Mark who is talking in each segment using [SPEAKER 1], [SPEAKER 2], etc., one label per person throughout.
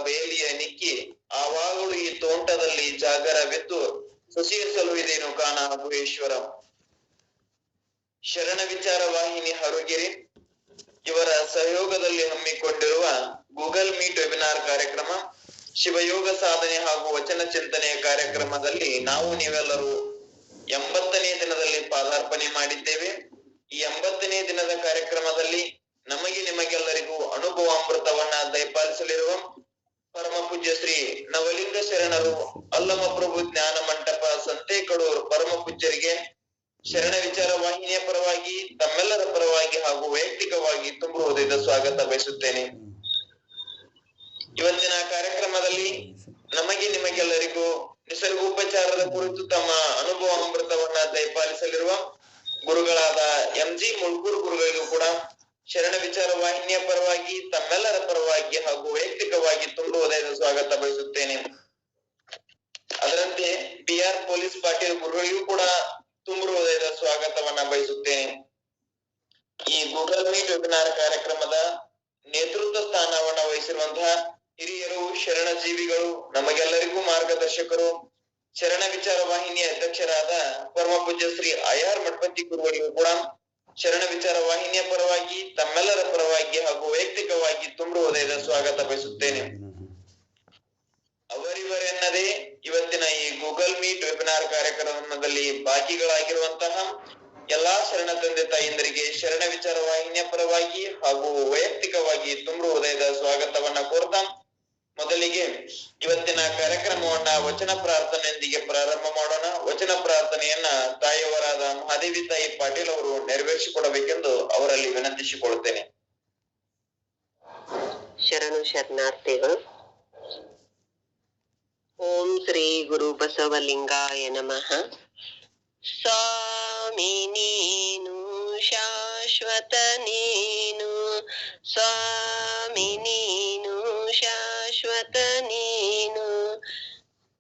[SPEAKER 1] ಬೇಲಿಯ ನಿಕ್ಕಿ ಆವಾಗಲೂ ಈ ತೋಂಟದಲ್ಲಿ ಜಾಗರವಿದ್ದು ಸಸಿಯ ಸಲುಹಿದೇನು ಕಾಣ ಗುಹೇಶ್ವರ. ಶರಣ ವಿಚಾರ ವಾಹಿನಿ ಹರುಗಿರಿ ಇವರ ಸಹಯೋಗದಲ್ಲಿ ಹಮ್ಮಿಕೊಂಡಿರುವ ಗೂಗಲ್ ಮೀಟ್ ವೆಬಿನಾರ್ ಕಾರ್ಯಕ್ರಮ ಶಿವಯೋಗ ಸಾಧನೆ ಹಾಗೂ ವಚನ ಚಿಂತನೆಯ ಕಾರ್ಯಕ್ರಮದಲ್ಲಿ ನಾವು ನೀವೆಲ್ಲರೂ 80ನೇ ದಿನದಲ್ಲಿ ಪಾದಾರ್ಪಣೆ ಮಾಡಿದ್ದೇವೆ. ಈ 80ನೇ ದಿನದ ಕಾರ್ಯಕ್ರಮದಲ್ಲಿ ನಮಗೆ ನಿಮಗೆಲ್ಲರಿಗೂ ಅನುಭವಾಮೃತವನ್ನ ದಯಪಾಲಿಸಲಿರುವ ಪರಮ ಪೂಜ್ಯ ಶ್ರೀ ನವಲಿಂಗ ಶರಣರು ಅಲ್ಲಮ ಪ್ರಭು ಜ್ಞಾನ ಮಂಟಪ ಸಂತೇಕಡೂರು ಪರಮ ಪೂಜ್ಯರಿಗೆ ಶರಣ ವಿಚಾರ ವಾಹಿನಿಯ ಪರವಾಗಿ ತಮ್ಮೆಲ್ಲರ ಪರವಾಗಿ ಹಾಗೂ ವೈಯಕ್ತಿಕವಾಗಿ ತುಂಬ ಹೃದಯದ ಸ್ವಾಗತ ಬಯಸುತ್ತೇನೆ. ಇವತ್ತಿನ ಕಾರ್ಯಕ್ರಮದಲ್ಲಿ ನಮಗೆ ನಿಮಗೆಲ್ಲರಿಗೂ ನಿಸರ್ಗೋಪಚಾರದ ಕುರಿತು ತಮ್ಮ ಅನುಭವ ಅಮೃತವನ್ನ ದಯಪಾಲಿಸಲಿರುವ ಗುರುಗಳಾದ MG ಮುಳ್ಕೂರು ಗುರುಗಳಿಗೂ ಕೂಡ ಶರಣ ವಿಚಾರ ವಾಹಿನಿಯ ಪರವಾಗಿ ತಮ್ಮೆಲ್ಲರ ಪರವಾಗಿ ಹಾಗೂ ವೈಯಕ್ತಿಕವಾಗಿ ತುಂಬ ಹೃದಯದ ಸ್ವಾಗತ ಬಯಸುತ್ತೇನೆ. ಅದರಂತೆ BR ಪೊಲೀಸ್ ಪಾಟೀಲ್ ಗುರುಗಳಿಗೂ ಕೂಡ ತುಂಬ ಹೃದಯದ ಸ್ವಾಗತವನ್ನ ಬಯಸುತ್ತೇನೆ. ಈ ಗೂಗಲ್ ಮೀಟ್ ವೆಬಿನಾರ್ ಕಾರ್ಯಕ್ರಮದ ನೇತೃತ್ವ ಸ್ಥಾನವನ್ನ ವಹಿಸಿರುವಂತಹ ಹಿರಿಯರು, ಶರಣ ಜೀವಿಗಳು, ನಮಗೆಲ್ಲರಿಗೂ ಮಾರ್ಗದರ್ಶಕರು, ಶರಣ ವಿಚಾರ ವಾಹಿನಿಯ ಅಧ್ಯಕ್ಷರಾದ ಪರಮ ಪೂಜ್ಯ ಶ್ರೀ IR ಮಠಪತಿ ಗುರುಗಳಿಗೂ ಕೂಡ ಶರಣ ವಿಚಾರ ವಾಹಿನಿಯ ಪರವಾಗಿ ತಮ್ಮೆಲ್ಲರ ಪರವಾಗಿ ಹಾಗೂ ವೈಯಕ್ತಿಕವಾಗಿ ತುಂಬ ಹೃದಯದ ಸ್ವಾಗತ ಬಯಸುತ್ತೇನೆ. ಅವರಿವರೆನ್ನದೇ ಇವತ್ತಿನ ಈ ಗೂಗಲ್ ಮೀಟ್ ವೆಬಿನಾರ್ ಕಾರ್ಯಕ್ರಮದಲ್ಲಿ ಭಾಗಿಗಳಾಗಿರುವಂತಹ ಎಲ್ಲಾ ಶರಣ ತಂದೆ ತಾಯಿಂದರಿಗೆ ಶರಣ ವಿಚಾರ ವಾಹಿನಿಯ ಪರವಾಗಿ ಹಾಗೂ ವೈಯಕ್ತಿಕವಾಗಿ ತುಂಬ ಹೃದಯದ ಸ್ವಾಗತವನ್ನ ಕೋರ್ತಾ ಮೊದಲಿಗೆ ಇವತ್ತಿನ ಕಾರ್ಯಕ್ರಮವನ್ನ ವಚನ ಪ್ರಾರ್ಥನೆಯೊಂದಿಗೆ ಪ್ರಾರಂಭ ಮಾಡೋಣ. ವಚನ ಪ್ರಾರ್ಥನೆಯನ್ನ ತಾಯಿಯವರಾದ ಮಹಾದೇವಿ ತಾಯಿ ಪಾಟೀಲ್ ಅವರು ನೆರವೇರಿಸಿಕೊಡಬೇಕೆಂದು ಅವರಲ್ಲಿ ವಿನಂತಿಸಿಕೊಳ್ಳುತ್ತೇನೆ.
[SPEAKER 2] ಶರಣು ಶರಣಾರ್ಥಿಗಳು. ಓಂ ಶ್ರೀ ಗುರು ಬಸವಲಿಂಗಾಯ ನಮಃ. ಸ್ವಾಮಿ ನೀನು ಶಾಶ್ವತ ನೀನು, ಸ್ವಾಮಿ ನೀನು ಶಾಶ್ವತ ನೀನು,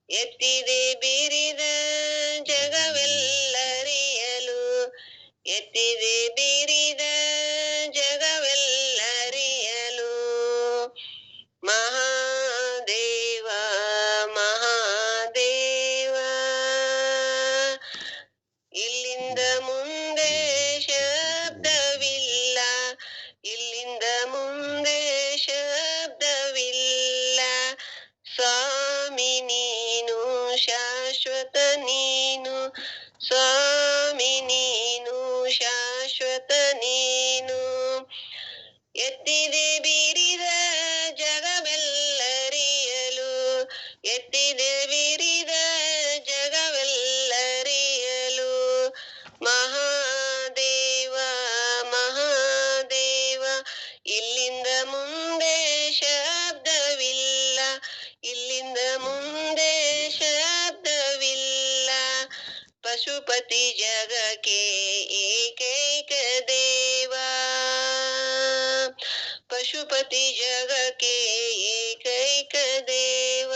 [SPEAKER 2] ಎತ್ತಿದೆ ಬಿರಿದ ಜಗವೆಲ್ಲರಿಯಲು, ಎತ್ತಿದೆ ಬಿರಿದ ಜಗವೆಲ್ಲರಿಯಲು, ಮಹಾದೇವ ಮಹಾದೇವ, ಇಲ್ಲಿಂದ ಮುಂದೆ ಶಬ್ದವಿಲ್ಲ, ಇಲ್ಲಿಂದ ಮುಂದೆ ಶಬ್ದವಿಲ್ಲ, ಸ್ವಾಮಿ ನೀನು ಶಾಶ್ವತ ನೀನು, ಸ್ವಾಮಿ ನೀನು ಶಾಶ್ವತ ನೀನು, ಎತ್ತಿದೆ ಬೀರಿದ ಜಗವೆಲ್ಲರಿಯಲು, ಎತ್ತಿದೆ ಬೀರಿದ ಜಗವೆಲ್ಲರಿಯಲು, ಮಹಾದೇವ ಮಹಾದೇವ, ಇಲ್ಲಿಂದ ಮುಂದೆ ಶಬ್ದವಿಲ್ಲ, ಇಲ್ಲಿಂದ ಮುಂದೆ ಶಬ್ದವಿಲ್ಲ, ಪಶುಪತಿ ಜಗಕ್ಕೆ ಏಕೈಕ ದೇವ, ಪಶುಪತಿ ಜಗಕ್ಕೆ ಏಕೈಕ ದೇವ,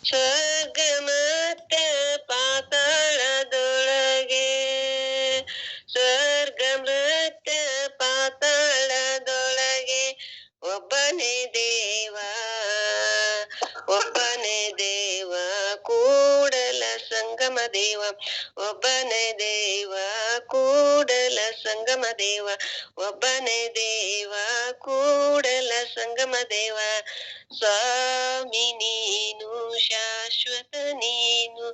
[SPEAKER 2] ಸ್ವರ್ಗ ಮತ್ತ ಪಾತಾಳದೊಳಗೆ, ಸ್ವರ್ಗ ಮತ್ತ ಪಾತಾಳದೊಳಗೆ ಒಬ್ಬನೇ ದೇವ, ಒಬ್ಬನೇ ದೇವ, ಕೂಡಲ ಸಂಗಮ ದೇವ, ಒಬ್ಬನೇ ದೇವ, ಕೂಡಲ ಸಂಗಮ ದೇವ, ಒಬ್ಬನೇ ದೇವ, ಕೂಡಲ ಸಂಗಮ ದೇವ, ಸ್ವಾಮಿ ನೀನು ಶಾಶ್ವತ ನೀನು,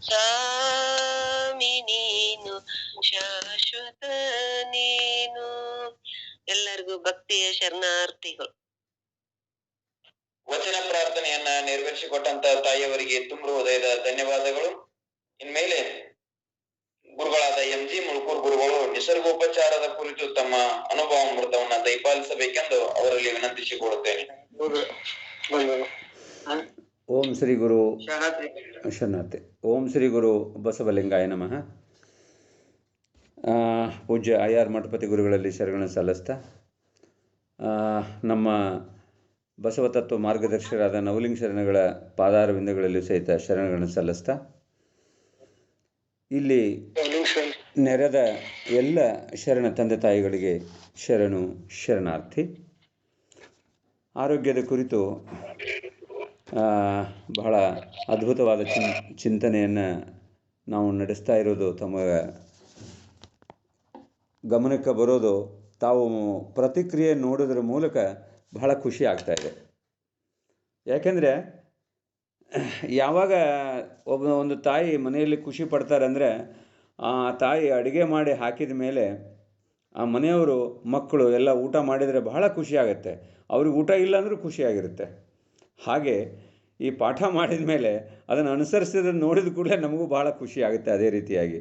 [SPEAKER 2] ಸ್ವಾಮಿ ನೀನು ಶಾಶ್ವತ ನೀನು. ಎಲ್ಲರಿಗೂ ಭಕ್ತಿಯ ಶರಣಾರ್ಥಿಗಳು.
[SPEAKER 1] ವಚನ ಪ್ರಾರ್ಥನೆಯನ್ನ ನೆರವೇರಿಸಿಕೊಟ್ಟಂತ ತಾಯಿಯವರಿಗೆ ತುಂಬ ಹೃದಯದ ಧನ್ಯವಾದಗಳು. ಇನ್ಮೇಲೆ ಗುರುಗಳಾದ MG ಮುಳ್ಕೂರು ಗುರುಗಳು ನಿಸರ್ಗೋಪಚಾರದ ಕುರಿತು ತಮ್ಮ ಅನುಭವ ಅಮೃತವನ್ನ ದಯಪಾಲಿಸಬೇಕೆಂದು ಅವರಲ್ಲಿ ವಿನಂತಿಸಿಕೊಳ್ಳುತ್ತೇನೆ.
[SPEAKER 3] ಓಂ ಶ್ರೀ ಗುರು ಶರಣಾರ್ಥಿ. ಓಂ ಶ್ರೀ ಗುರು ಬಸವಲಿಂಗಾಯ ನಮಃ. ಪೂಜ್ಯ IR ಮಠಪತಿ ಗುರುಗಳಲ್ಲಿ ಶರಣಗಳನ್ನು ಸಲ್ಲಿಸ್ತಾ ನಮ್ಮ ಬಸವತತ್ವ ಮಾರ್ಗದರ್ಶಕರಾದ ನವಲಿಂಗ ಶರಣಗಳ ಪಾದಾರವಿಂದಗಳಲ್ಲಿ ಸಹಿತ ಶರಣಗಳನ್ನು ಸಲ್ಲಿಸ್ತಾ ಇಲ್ಲಿ ನೆರೆದ ಎಲ್ಲ ಶರಣ ತಂದೆ ತಾಯಿಗಳಿಗೆ ಶರಣು ಶರಣಾರ್ಥಿ. ಆರೋಗ್ಯದ ಕುರಿತು ಬಹಳ ಅದ್ಭುತವಾದ ಚಿಂತನೆಯನ್ನು ನಾವು ನಡೆಸ್ತಾ ಇರೋದು ತಮ್ಮ ಗಮನಕ್ಕೆ ಬರೋದು ತಾವು ಪ್ರತಿಕ್ರಿಯೆ ನೋಡೋದ್ರ ಮೂಲಕ ಬಹಳ ಖುಷಿ ಆಗ್ತಾಯಿದೆ. ಯಾಕೆಂದರೆ ಯಾವಾಗ ಒಂದು ತಾಯಿ ಮನೆಯಲ್ಲಿ ಖುಷಿ ಪಡ್ತಾರೆ ಅಂದರೆ ಆ ತಾಯಿ ಅಡುಗೆ ಮಾಡಿ ಹಾಕಿದ ಮೇಲೆ ಆ ಮನೆಯವರು ಮಕ್ಕಳು ಎಲ್ಲ ಊಟ ಮಾಡಿದರೆ ಬಹಳ ಖುಷಿ ಆಗುತ್ತೆ. ಅವ್ರಿಗೆ ಊಟ ಇಲ್ಲ ಅಂದರೂ ಖುಷಿಯಾಗಿರುತ್ತೆ. ಹಾಗೆ ಈ ಪಾಠ ಮಾಡಿದ ಮೇಲೆ ಅದನ್ನು ಅನುಸರಿಸಿದ್ರೆ ನೋಡಿದ ಕೂಡಲೇ ನಮಗೂ ಬಹಳ ಖುಷಿ ಆಗುತ್ತೆ. ಅದೇ ರೀತಿಯಾಗಿ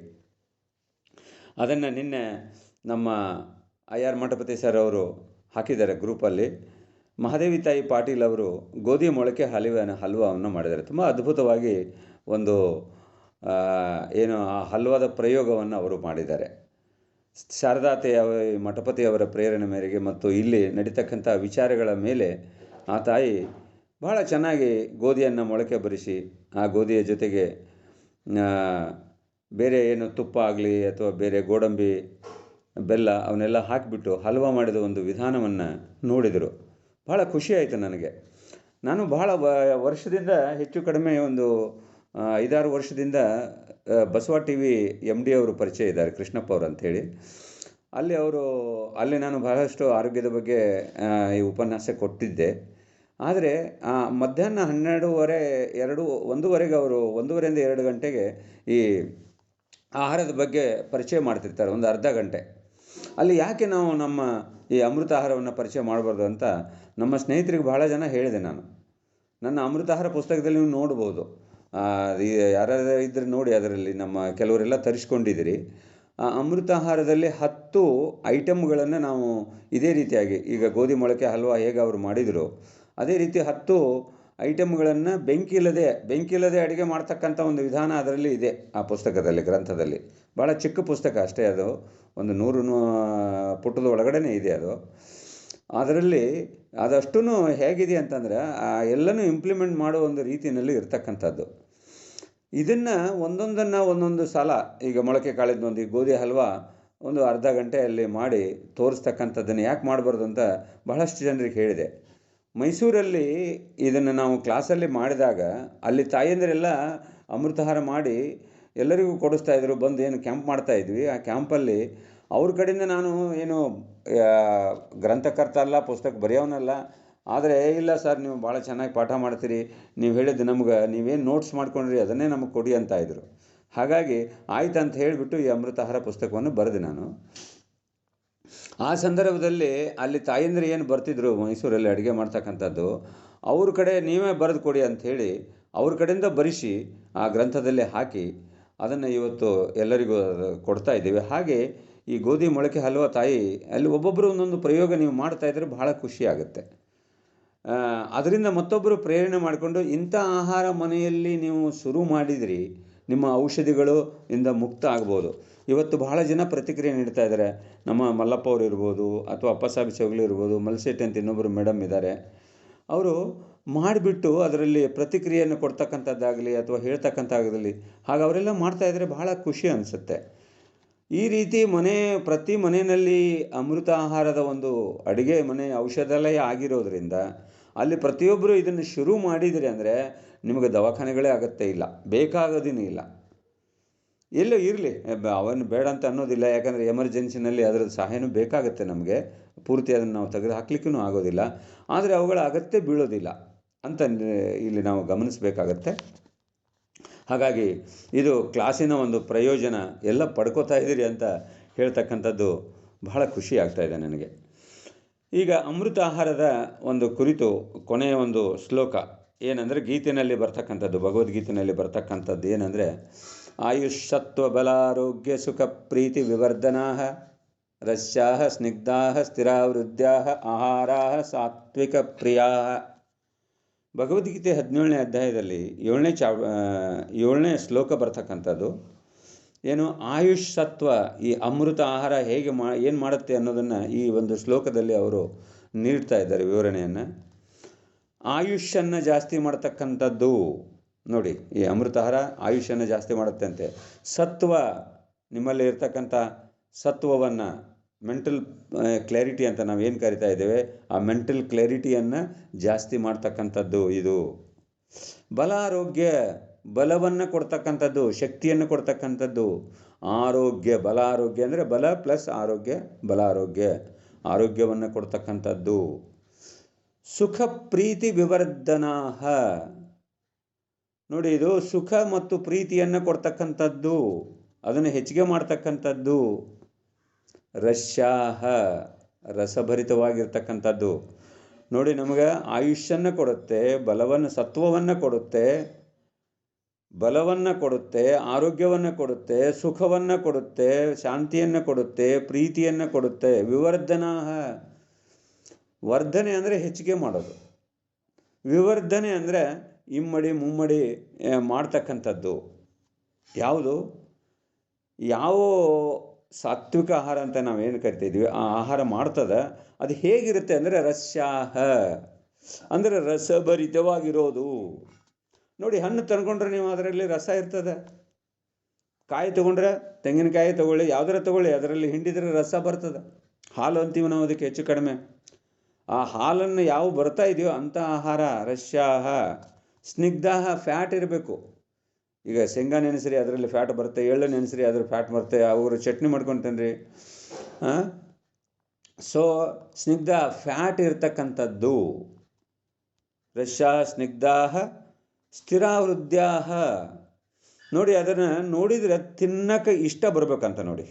[SPEAKER 3] ಅದನ್ನು ನಿನ್ನೆ ನಮ್ಮ IR ಮಠಪತಿ ಸರ್ ಅವರು ಹಾಕಿದ್ದಾರೆ ಗ್ರೂಪಲ್ಲಿ. ಮಹಾದೇವಿ ತಾಯಿ ಪಾಟೀಲ್ ಅವರು ಗೋಧಿ ಮೊಳಕೆ ಹಲ್ವಾವನ್ನು ಮಾಡಿದ್ದಾರೆ. ತುಂಬ ಅದ್ಭುತವಾಗಿ ಒಂದು ಏನು ಆ ಹಲ್ವಾದ ಪ್ರಯೋಗವನ್ನು ಅವರು ಮಾಡಿದ್ದಾರೆ. ಶಾರದಾತೆಯ ಮಠಪತಿಯವರ ಪ್ರೇರಣೆ ಮೇರೆಗೆ ಮತ್ತು ಇಲ್ಲಿ ನಡೀತಕ್ಕಂಥ ವಿಚಾರಗಳ ಮೇಲೆ ಆ ತಾಯಿ ಬಹಳ ಚೆನ್ನಾಗಿ ಗೋಧಿಯನ್ನು ಮೊಳಕೆ ಬರಿಸಿ ಆ ಗೋಧಿಯ ಜೊತೆಗೆ ಬೇರೆ ಏನು ತುಪ್ಪ ಆಗಲಿ ಅಥವಾ ಬೇರೆ ಗೋಡಂಬಿ ಬೆಲ್ಲ ಅವನ್ನೆಲ್ಲ ಹಾಕಿಬಿಟ್ಟು ಹಲ್ವಾ ಮಾಡಿದ ಒಂದು ವಿಧಾನವನ್ನು ನೋಡಿದರು. ಭಾಳ ಖುಷಿಯಾಯಿತು ನನಗೆ. ನಾನು ಬಹಳ ವರ್ಷದಿಂದ ಹೆಚ್ಚು ಕಡಿಮೆ ಒಂದು 5-6 ವರ್ಷದಿಂದ ಬಸವ TV MD ಅವರು ಪರಿಚಯ ಇದ್ದಾರೆ, ಕೃಷ್ಣಪ್ಪ ಅವರು ಅಂಥೇಳಿ. ಅಲ್ಲಿ ನಾನು ಬಹಳಷ್ಟು ಆರೋಗ್ಯದ ಬಗ್ಗೆ ಈ ಉಪನ್ಯಾಸ ಕೊಟ್ಟಿದ್ದೆ. ಆದರೆ ಮಧ್ಯಾಹ್ನ 1:30 ಅವರು 1:30ಇಂದ 2 ಗಂಟೆಗೆ ಈ ಆಹಾರದ ಬಗ್ಗೆ ಪರಿಚಯ ಮಾಡ್ತಿರ್ತಾರೆ, ಒಂದು ಅರ್ಧ ಗಂಟೆ. ಅಲ್ಲಿ ಯಾಕೆ ನಾವು ನಮ್ಮ ಈ ಅಮೃತ ಆಹಾರವನ್ನು ಪರಿಚಯ ಮಾಡಬಾರ್ದು ಅಂತ ನಮ್ಮ ಸ್ನೇಹಿತರಿಗೆ ಬಹಳ ಜನ ಹೇಳಿದೆ. ನನ್ನ ಅಮೃತ ಆಹಾರ ಪುಸ್ತಕದಲ್ಲಿ ನೀವು ನೋಡ್ಬೋದು, ಯಾರಾದರೂ ಇದ್ದರೆ ನೋಡಿ. ಅದರಲ್ಲಿ ನಮ್ಮ ಕೆಲವರೆಲ್ಲ ತರಿಸ್ಕೊಂಡಿದ್ದೀರಿ. ಆ ಅಮೃತ ಆಹಾರದಲ್ಲಿ 10 ಐಟಮ್ಗಳನ್ನು ನಾವು ಇದೇ ರೀತಿಯಾಗಿ ಈಗ ಗೋಧಿ ಮೊಳಕೆ ಹಲ್ವಾ ಹೇಗೆ ಅವರು ಮಾಡಿದರು ಅದೇ ರೀತಿ 10 ಐಟಮ್ಗಳನ್ನು ಬೆಂಕಿ ಇಲ್ಲದೆ ಅಡುಗೆ ಮಾಡ್ತಕ್ಕಂಥ ಒಂದು ವಿಧಾನ ಅದರಲ್ಲಿ ಇದೆ ಆ ಪುಸ್ತಕದಲ್ಲಿ, ಗ್ರಂಥದಲ್ಲಿ. ಭಾಳ ಚಿಕ್ಕ ಪುಸ್ತಕ ಅಷ್ಟೇ, ಅದು ಒಂದು 100 ಪುಟದ ಒಳಗಡೆ ಇದೆ ಅದು. ಅದರಲ್ಲಿ ಅದಷ್ಟೂ ಹೇಗಿದೆ ಅಂತಂದರೆ ಎಲ್ಲನೂ ಇಂಪ್ಲಿಮೆಂಟ್ ಮಾಡೋ ಒಂದು ರೀತಿಯಲ್ಲಿ ಇರ್ತಕ್ಕಂಥದ್ದು. ಇದನ್ನು ಒಂದೊಂದು ಸಲ ಈಗ ಮೊಳಕೆ ಕಾಳಿದ್ನೊಂದು ಈ ಗೋಧಿ ಹಲ್ವಾ ಒಂದು ಅರ್ಧ ಗಂಟೆಯಲ್ಲಿ ಮಾಡಿ ತೋರಿಸ್ತಕ್ಕಂಥದ್ದನ್ನು ಯಾಕೆ ಮಾಡಬಾರ್ದು ಅಂತ ಬಹಳಷ್ಟು ಜನರಿಗೆ ಹೇಳಿದೆ. ಮೈಸೂರಲ್ಲಿ ಇದನ್ನು ನಾವು ಕ್ಲಾಸಲ್ಲಿ ಮಾಡಿದಾಗ ಅಲ್ಲಿ ತಾಯಂದಿರೆಲ್ಲ ಅಮೃತಾಹಾರ ಮಾಡಿ ಎಲ್ಲರಿಗೂ ಕೊಡಿಸ್ತಾಯಿದ್ರು. ಬಂದು ಏನು ಕ್ಯಾಂಪ್ ಮಾಡ್ತಾಯಿದ್ವಿ, ಆ ಕ್ಯಾಂಪಲ್ಲಿ ಅವ್ರ ಕಡೆಯಿಂದ ನಾನು ಏನು ಗ್ರಂಥಕರ್ತ ಅಲ್ಲ, ಪುಸ್ತಕ ಬರೆಯೋನಲ್ಲ. ಆದರೆ ಇಲ್ಲ ಸರ್, ನೀವು ಭಾಳ ಚೆನ್ನಾಗಿ ಪಾಠ ಮಾಡ್ತೀರಿ, ನೀವು ಹೇಳಿದ್ದು ನಮ್ಗೆ ನೀವೇನು ನೋಟ್ಸ್ ಮಾಡ್ಕೊಂಡ್ರಿ ಅದನ್ನೇ ನಮಗೆ ಕೊಡಿ ಅಂತ ಇದ್ರು. ಹಾಗಾಗಿ ಆಯ್ತು ಅಂತ ಹೇಳಿಬಿಟ್ಟು ಈ ಅಮೃತಾಹಾರ ಪುಸ್ತಕವನ್ನು ಬರೆದೆ ನಾನು. ಆ ಸಂದರ್ಭದಲ್ಲಿ ಅಲ್ಲಿ ತಾಯಂದಿರು ಏನು ಬರ್ತಿದ್ರು ಮೈಸೂರಲ್ಲಿ ಅಡುಗೆ ಮಾಡ್ತಕ್ಕಂಥದ್ದು, ಅವ್ರ ಕಡೆ ನೀವೇ ಬರೆದು ಕೊಡಿ ಅಂಥೇಳಿ ಅವ್ರ ಕಡೆಯಿಂದ ಬರೆಸಿ ಆ ಗ್ರಂಥದಲ್ಲಿ ಹಾಕಿ ಅದನ್ನು ಇವತ್ತು ಎಲ್ಲರಿಗೂ ಕೊಡ್ತಾ ಇದ್ದೀವಿ. ಹಾಗೆ ಈ ಗೋಧಿ ಮೊಳಕೆ ಹಲ್ವಾ ತಾಯಿ ಅಲ್ಲಿ ಒಬ್ಬೊಬ್ಬರು ಒಂದೊಂದು ಪ್ರಯೋಗ ನೀವು ಮಾಡ್ತಾಯಿದ್ರೆ ಭಾಳ ಖುಷಿಯಾಗುತ್ತೆ. ಅದರಿಂದ ಮತ್ತೊಬ್ಬರು ಪ್ರೇರಣೆ ಮಾಡಿಕೊಂಡು ಇಂಥ ಆಹಾರ ಮನೆಯಲ್ಲಿ ನೀವು ಶುರು ಮಾಡಿದ್ರಿ, ನಿಮ್ಮ ಔಷಧಿಗಳು ಇಂದ ಮುಕ್ತ ಆಗ್ಬೋದು. ಇವತ್ತು ಬಹಳ ಜನ ಪ್ರತಿಕ್ರಿಯೆ ನೀಡ್ತಾ ಇದ್ದಾರೆ. ನಮ್ಮ ಮಲ್ಲಪ್ಪ ಅವರು ಇರ್ಬೋದು ಅಥವಾ ಅಪ್ಪಸಾಬಿ ಚೌಗಲಿ ಇರ್ಬೋದು, ಮಲ್ಸೆಟ್ಟಿ ಅಂತ ಇನ್ನೊಬ್ಬರು ಮೇಡಮ್ ಇದ್ದಾರೆ. ಅವರು ಮಾಡಿಬಿಟ್ಟು ಅದರಲ್ಲಿ ಪ್ರತಿಕ್ರಿಯೆಯನ್ನು ಕೊಡ್ತಕ್ಕಂಥದ್ದಾಗಲಿ ಅಥವಾ ಹೇಳ್ತಕ್ಕಂಥದ್ದಾಗಲಿ ಹಾಗೆ ಅವರೆಲ್ಲ ಮಾಡ್ತಾಯಿದ್ರೆ ಬಹಳ ಖುಷಿ ಅನಿಸುತ್ತೆ. ಈ ರೀತಿ ಪ್ರತಿ ಮನೆಯಲ್ಲಿ ಅಮೃತ ಆಹಾರದ ಒಂದು ಅಡುಗೆ ಮನೆ ಔಷಧಾಲಯ ಆಗಿರೋದ್ರಿಂದ ಅಲ್ಲಿ ಪ್ರತಿಯೊಬ್ಬರು ಇದನ್ನು ಶುರು ಮಾಡಿದರೆ ಅಂದರೆ ನಿಮಗೆ ದವಾಖಾನೆಗಳೇ ಅಗತ್ಯ ಇಲ್ಲ, ಬೇಕಾಗೋದೇನೂ ಇಲ್ಲ. ಎಲ್ಲೋ ಇರಲಿ, ಅವನು ಬೇಡ ಅಂತ ಅನ್ನೋದಿಲ್ಲ. ಯಾಕಂದರೆ ಎಮರ್ಜೆನ್ಸಿನಲ್ಲಿ ಅದರದ್ದು ಸಹಾಯನೂ ಬೇಕಾಗುತ್ತೆ ನಮಗೆ. ಪೂರ್ತಿ ಅದನ್ನು ನಾವು ತೆಗೆದು ಹಾಕ್ಲಿಕ್ಕೂ ಆಗೋದಿಲ್ಲ. ಆದರೆ ಅವುಗಳ ಅಗತ್ಯ ಬೀಳೋದಿಲ್ಲ ಅಂತ ಇಲ್ಲಿ ನಾವು ಗಮನಿಸಬೇಕಾಗತ್ತೆ. ಹಾಗಾಗಿ ಇದು ಕ್ಲಾಸಿನ ಒಂದು ಪ್ರಯೋಜನ ಎಲ್ಲ ಪಡ್ಕೋತಾ ಇದ್ದೀರಿ ಅಂತ ಹೇಳ್ತಕ್ಕಂಥದ್ದು ಬಹಳ ಖುಷಿ ಆಗ್ತಾಯಿದೆ ನನಗೆ. ಈಗ ಅಮೃತ ಆಹಾರದ ಒಂದು ಕುರಿತು ಕೊನೆಯ ಒಂದು ಶ್ಲೋಕ ಏನಂದರೆ ಗೀತೆಯಲ್ಲಿ ಬರ್ತಕ್ಕಂಥದ್ದು, ಭಗವದ್ಗೀತೆಯಲ್ಲಿ ಬರ್ತಕ್ಕಂಥದ್ದು ಏನಂದರೆ, ಆಯುಷ್ಸತ್ವ ಬಲಾರೋಗ್ಯ ಸುಖ ಪ್ರೀತಿ ವಿವರ್ಧನಾ ರಸ್ಯಾ ಸ್ನಿಗ್ಧಾ ಸ್ಥಿರಾವೃದ್ಧ್ಯಾ ಆಹಾರಾ ಸಾತ್ವಿಕ ಪ್ರಿಯಾ. ಭಗವದ್ಗೀತೆ 17ನೇ ಅಧ್ಯಾಯದಲ್ಲಿ 7ನೇ ಶ್ಲೋಕ ಬರ್ತಕ್ಕಂಥದ್ದು ಏನು, ಆಯುಷ್ ಸತ್ವ, ಈ ಅಮೃತ ಆಹಾರ ಹೇಗೆ ಏನು ಮಾಡುತ್ತೆ ಅನ್ನೋದನ್ನು ಈ ಒಂದು ಶ್ಲೋಕದಲ್ಲಿ ಅವರು ನೀಡ್ತಾ ಇದ್ದಾರೆ ವಿವರಣೆಯನ್ನು. ಆಯುಷನ್ನು ಜಾಸ್ತಿ ಮಾಡ್ತಕ್ಕಂಥದ್ದು ನೋಡಿ, ಈ ಅಮೃತ ಆಹಾರ ಆಯುಷನ್ನು ಜಾಸ್ತಿ ಮಾಡುತ್ತೆ ಅಂತೆ. ಸತ್ವ, ನಿಮ್ಮಲ್ಲಿ ಇರ್ತಕ್ಕಂಥ ಸತ್ವವನ್ನು ಮೆಂಟಲ್ ಕ್ಲಾರಿಟಿ ಅಂತ ನಾವು ಏನು ಕರಿತಾ ಇದ್ದೇವೆ, ಆ ಮೆಂಟಲ್ ಕ್ಲಾರಿಟಿಯನ್ನು ಜಾಸ್ತಿ ಮಾಡ್ತಕ್ಕಂಥದ್ದು ಇದು. ಬಲ ಆರೋಗ್ಯ, ಬಲವನ್ನು ಕೊಡ್ತಕ್ಕಂಥದ್ದು, ಶಕ್ತಿಯನ್ನು ಕೊಡ್ತಕ್ಕಂಥದ್ದು. ಆರೋಗ್ಯ, ಬಲ ಆರೋಗ್ಯ ಅಂದರೆ ಬಲ ಪ್ಲಸ್ ಆರೋಗ್ಯ, ಬಲ ಆರೋಗ್ಯ, ಆರೋಗ್ಯವನ್ನು ಕೊಡ್ತಕ್ಕಂಥದ್ದು. ಸುಖ ಪ್ರೀತಿ ವಿವರ್ಧನಾಹ, ನೋಡಿ ಇದು ಸುಖ ಮತ್ತು ಪ್ರೀತಿಯನ್ನು ಕೊಡ್ತಕ್ಕಂಥದ್ದು, ಅದನ್ನು ಹೆಚ್ಚಿಗೆ ಮಾಡ್ತಕ್ಕಂಥದ್ದು. ರಸ್ಯಾಹ, ರಸಭರಿತವಾಗಿರ್ತಕ್ಕಂಥದ್ದು. ನೋಡಿ ನಮಗೆ ಆಯುಷ್ಯನ್ನು ಕೊಡುತ್ತೆ, ಬಲವನ್ನು, ಸತ್ವವನ್ನು ಕೊಡುತ್ತೆ, ಬಲವನ್ನು ಕೊಡುತ್ತೆ, ಆರೋಗ್ಯವನ್ನು ಕೊಡುತ್ತೆ, ಸುಖವನ್ನು ಕೊಡುತ್ತೆ, ಶಾಂತಿಯನ್ನು ಕೊಡುತ್ತೆ, ಪ್ರೀತಿಯನ್ನು ಕೊಡುತ್ತೆ. ವಿವರ್ಧನಾಹ, ವರ್ಧನೆ ಅಂದರೆ ಹೆಚ್ಚಿಗೆ ಮಾಡೋದು, ವಿವರ್ಧನೆ ಅಂದರೆ ಇಮ್ಮಡಿ ಮುಮ್ಮಡಿ ಮಾಡ್ತಕ್ಕಂಥದ್ದು. ಯಾವುದು? ಯಾವ ಸಾತ್ವಿಕ ಆಹಾರ ಅಂತ ನಾವೇನು ಕರಿತಿದ್ವಿ ಆ ಆಹಾರ ಮಾಡ್ತದೆ. ಅದು ಹೇಗಿರುತ್ತೆ ಅಂದರೆ ರಸ್ಯಾಹ ಅಂದರೆ ರಸಭರಿತವಾಗಿರೋದು. ನೋಡಿ, ಹಣ್ಣು ತಂದ್ಕೊಂಡ್ರೆ ನೀವು ಅದರಲ್ಲಿ ರಸ ಇರ್ತದೆ. ಕಾಯಿ ತೊಗೊಂಡ್ರೆ, ತೆಂಗಿನಕಾಯಿ ತೊಗೊಳ್ಳಿ, ಯಾವುದರ ತೊಗೊಳ್ಳಿ, ಅದರಲ್ಲಿ ಹಿಂಡಿದ್ರೆ ರಸ ಬರ್ತದೆ. ಹಾಲು ಅಂತೀವಿ ನಾವು ಅದಕ್ಕೆ ಹೆಚ್ಚು ಕಡಿಮೆ. ಆ ಹಾಲನ್ನು ಯಾವ ಬರ್ತಾ ಇದೆಯೋ ಅಂಥ ಆಹಾರ ರಸ್ಯಾಹ. ಸ್ನಿಗ್ಧಾಹ, ಫ್ಯಾಟ್ ಇರಬೇಕು. ಈಗ ಶೇಂಗಾ ನೆನೆಸ್ರಿ, ಅದರಲ್ಲಿ ಫ್ಯಾಟ್ ಬರುತ್ತೆ. ಎಳ್ಳು ನೆನೆಸ್ರಿ, ಅದ್ರ ಫ್ಯಾಟ್ ಬರುತ್ತೆ. ಅವರು ಚಟ್ನಿ ಮಾಡ್ಕೊತೇನ್ರಿ. ಸೊ ಸ್ನಿಗ್ಧ, ಫ್ಯಾಟ್ ಇರ್ತಕ್ಕಂಥದ್ದು. ರಸ್ಯಾ ಸ್ನಿಗ್ಧಾಹ ಸ್ಥಿರಾವೃದ್ಧಾಹ. ನೋಡಿ, ಅದನ್ನು ನೋಡಿದರೆ ತಿನ್ನಕ್ಕೆ ಇಷ್ಟ ಬರ್ಬೇಕಂತ ನೋಡಿ.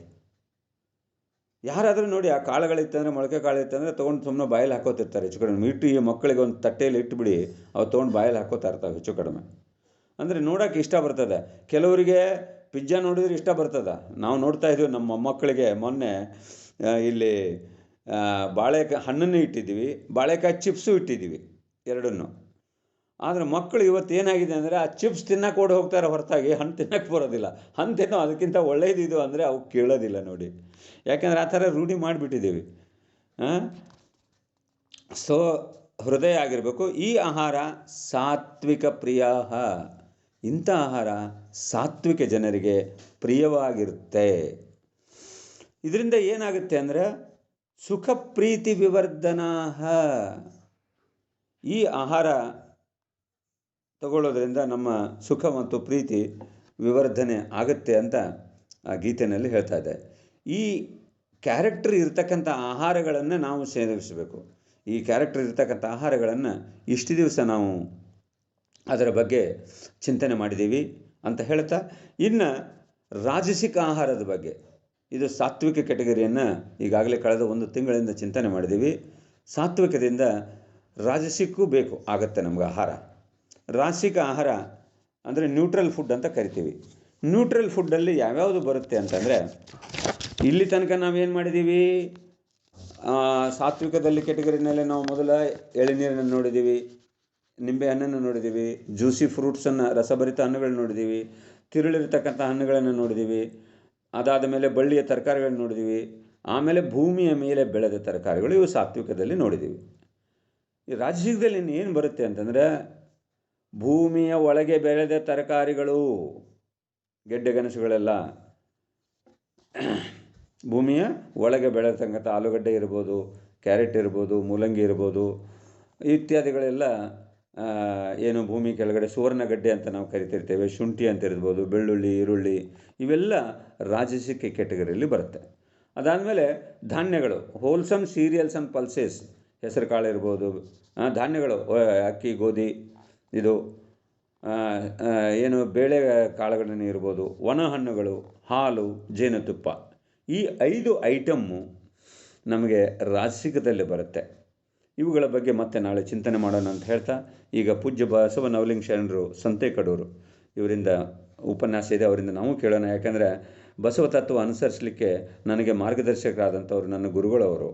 [SPEAKER 3] ಯಾರಾದರೂ ನೋಡಿ, ಆ ಕಾಳುಗಳಿತ್ತಂದರೆ, ಮೊಳಕೆ ಕಾಳು ಇತ್ತಂದರೆ ತೊಗೊಂಡು ಸುಮ್ಮನೆ ಬಾಯಲ್ಲಿ ಹಾಕೋತಿರ್ತಾರೆ ಹೆಚ್ಚು ಕಡಿಮೆ. ಇಟ್ಟು ಈ ಮಕ್ಕಳಿಗೆ ಒಂದು ತಟ್ಟೆಯಲ್ಲಿ ಇಟ್ಟುಬಿಡಿ, ಅವು ತೊಗೊಂಡು ಬಾಯಲ್ಲಿ ಹಾಕೋತಾ ಇರ್ತಾವೆ ಹೆಚ್ಚು ಕಡಿಮೆ. ಅಂದರೆ ನೋಡೋಕೆ ಇಷ್ಟ ಬರ್ತದೆ. ಕೆಲವರಿಗೆ ಪಿಜ್ಜಾ ನೋಡಿದ್ರೆ ಇಷ್ಟ ಬರ್ತದೆ. ನಾವು ನೋಡ್ತಾ ಇದ್ದೀವಿ ನಮ್ಮ ಮೊಮ್ಮಕ್ಕಳಿಗೆ. ಮೊನ್ನೆ ಇಲ್ಲಿ ಹಣ್ಣನ್ನು ಇಟ್ಟಿದ್ದೀವಿ, ಬಾಳೆಕಾಯಿ ಚಿಪ್ಸು ಇಟ್ಟಿದ್ದೀವಿ, ಎರಡನ್ನು. ಆದರೆ ಮಕ್ಕಳು ಇವತ್ತು ಏನಾಗಿದೆ ಅಂದರೆ ಆ ಚಿಪ್ಸ್ ತಿನ್ನಕ್ಕೆ ಓಡಿ ಹೋಗ್ತಾರೆ ಹೊರತಾಗಿ ಹಣ್ಣು ತಿನ್ನಕ್ಕೆ ಬರೋದಿಲ್ಲ. ಹಣ್ಣು ತಿನ್ನೋ ಅದಕ್ಕಿಂತ ಒಳ್ಳೇದಿದು ಅಂದರೆ ಅವು ಕೇಳೋದಿಲ್ಲ ನೋಡಿ. ಯಾಕೆಂದರೆ ಆ ಥರ ರೂಢಿ ಮಾಡಿಬಿಟ್ಟಿದ್ದೀವಿ. ಸೊ ಹೃದಯ ಆಗಿರಬೇಕು. ಈ ಆಹಾರ ಸಾತ್ವಿಕ ಪ್ರಿಯಾಹ, ಇಂಥ ಆಹಾರ ಸಾತ್ವಿಕ ಜನರಿಗೆ ಪ್ರಿಯವಾಗಿರುತ್ತೆ. ಇದರಿಂದ ಏನಾಗುತ್ತೆ ಅಂದರೆ ಸುಖ ಪ್ರೀತಿ ವಿವರ್ಧನಾಹ. ಈ ಆಹಾರ ತಗೊಳ್ಳೋದ್ರಿಂದ ನಮ್ಮ ಸುಖ ಮತ್ತು ಪ್ರೀತಿ ವಿವರ್ಧನೆ ಆಗುತ್ತೆ ಅಂತ ಆ ಗೀತೆಯಲ್ಲಿ ಹೇಳ್ತಾ ಇದೆ. ಈ ಕ್ಯಾರೆಕ್ಟರ್ ಇರ್ತಕ್ಕಂಥ ಆಹಾರಗಳನ್ನು ನಾವು ಸೇವಿಸಬೇಕು. ಈ ಕ್ಯಾರೆಕ್ಟರ್ ಇರ್ತಕ್ಕಂಥ ಆಹಾರಗಳನ್ನು ಇಷ್ಟು ದಿವಸ ನಾವು ಅದರ ಬಗ್ಗೆ ಚಿಂತನೆ ಮಾಡಿದ್ದೀವಿ ಅಂತ ಹೇಳ್ತಾ, ಇನ್ನು ರಾಜಸಿಕ ಆಹಾರದ ಬಗ್ಗೆ, ಇದು ಸಾತ್ವಿಕ ಕೆಟಗರಿಯನ್ನು ಈಗಾಗಲೇ ಕಳೆದ 1 ತಿಂಗಳಿಂದ ಚಿಂತನೆ ಮಾಡಿದ್ದೀವಿ. ಸಾತ್ವಿಕದಿಂದ ರಾಜಸಿಕ್ಕೂ ಬೇಕು ಆಗುತ್ತೆ ನಮ್ಗೆ ಆಹಾರ. ರಾಜಸಿಕ ಆಹಾರ ಅಂದರೆ ನ್ಯೂಟ್ರಲ್ ಫುಡ್ ಅಂತ ಕರಿತೀವಿ. ನ್ಯೂಟ್ರಲ್ ಫುಡ್ಡಲ್ಲಿ ಯಾವ್ಯಾವುದು ಬರುತ್ತೆ ಅಂತಂದರೆ, ಇಲ್ಲಿ ತನಕ ನಾವೇನು ಮಾಡಿದ್ದೀವಿ, ಸಾತ್ವಿಕದಲ್ಲಿ ಕೆಟಗರಿನಲ್ಲಿ ನಾವು ಮೊದಲ ಎಳೆನೀರನ್ನು ನೋಡಿದ್ದೀವಿ, ನಿಂಬೆ ಹಣ್ಣನ್ನು ನೋಡಿದ್ದೀವಿ, ಜ್ಯೂಸಿ ಫ್ರೂಟ್ಸನ್ನು, ರಸಭರಿತ ಹಣ್ಣುಗಳನ್ನು ನೋಡಿದ್ದೀವಿ, ತಿರುಳಿರ್ತಕ್ಕಂಥ ಹಣ್ಣುಗಳನ್ನು ನೋಡಿದ್ದೀವಿ. ಅದಾದ ಮೇಲೆ ಬಳ್ಳಿಯ ತರಕಾರಿಗಳನ್ನು ನೋಡಿದ್ದೀವಿ. ಆಮೇಲೆ ಭೂಮಿಯ ಮೇಲೆ ಬೆಳೆದ ತರಕಾರಿಗಳು, ಇವು ಸಾತ್ವಿಕದಲ್ಲಿ ನೋಡಿದ್ದೀವಿ. ಈ ರಾಜಸಿಕದಲ್ಲಿ ಏನು ಬರುತ್ತೆ ಅಂತಂದರೆ, ಭೂಮಿಯ ಒಳಗೆ ಬೆಳೆದ ತರಕಾರಿಗಳು, ಗೆಡ್ಡೆಗೆಣಸುಗಳೆಲ್ಲ ಭೂಮಿಯ ಒಳಗೆ ಬೆಳೆತಕ್ಕಂಥ ಆಲೂಗಡ್ಡೆ ಇರ್ಬೋದು, ಕ್ಯಾರೆಟ್ ಇರ್ಬೋದು, ಮೂಲಂಗಿ ಇರ್ಬೋದು, ಇತ್ಯಾದಿಗಳೆಲ್ಲ ಏನು ಭೂಮಿ ಕೆಳಗಡೆ ಸುವರ್ಣಗಡ್ಡೆ ಅಂತ ನಾವು ಕರಿತಿರ್ತೇವೆ, ಶುಂಠಿ ಅಂತ ಇರ್ಬೋದು, ಬೆಳ್ಳುಳ್ಳಿ, ಈರುಳ್ಳಿ, ಇವೆಲ್ಲ ರಾಜಸಿಕ ಕೆಟಗರಿಯಲ್ಲಿ ಬರುತ್ತೆ. ಅದಾದಮೇಲೆ ಧಾನ್ಯಗಳು, ಹೋಲ್ಸಮ್ ಸೀರಿಯಲ್ಸ್ ಆ್ಯಂಡ್ ಪಲ್ಸಸ್, ಹೆಸರು ಕಾಳು ಇರ್ಬೋದು, ಧಾನ್ಯಗಳು, ಅಕ್ಕಿ, ಗೋಧಿ, ಇದು ಏನು ಬೇಳೆ ಕಾಳುಗಳನ್ನು ಇರ್ಬೋದು, ಒಣ ಹಣ್ಣುಗಳು, ಹಾಲು, ಜೇನುತುಪ್ಪ, ಈ 5 ಐಟಮ್ಮು ನಮಗೆ ರಾಜಸಿಕದಲ್ಲಿ ಬರುತ್ತೆ. ಇವುಗಳ ಬಗ್ಗೆ ಮತ್ತೆ ನಾಳೆ ಚಿಂತನೆ ಮಾಡೋಣ ಅಂತ ಹೇಳ್ತಾ, ಈಗ ಪೂಜ್ಯ ಬಸವ ನವಲಿಂಗ ಶರಣರು ಸಂತೆಕಡೂರು ಇವರಿಂದ ಉಪನ್ಯಾಸ ಇದೆ, ಅವರಿಂದ ನಾವು ಕೇಳೋಣ. ಯಾಕೆಂದರೆ ಬಸವ ತತ್ವ ಅನುಸರಿಸಲಿಕ್ಕೆ ನನಗೆ ಮಾರ್ಗದರ್ಶಕರಾದಂಥವ್ರು ನನ್ನ ಗುರುಗಳವರು.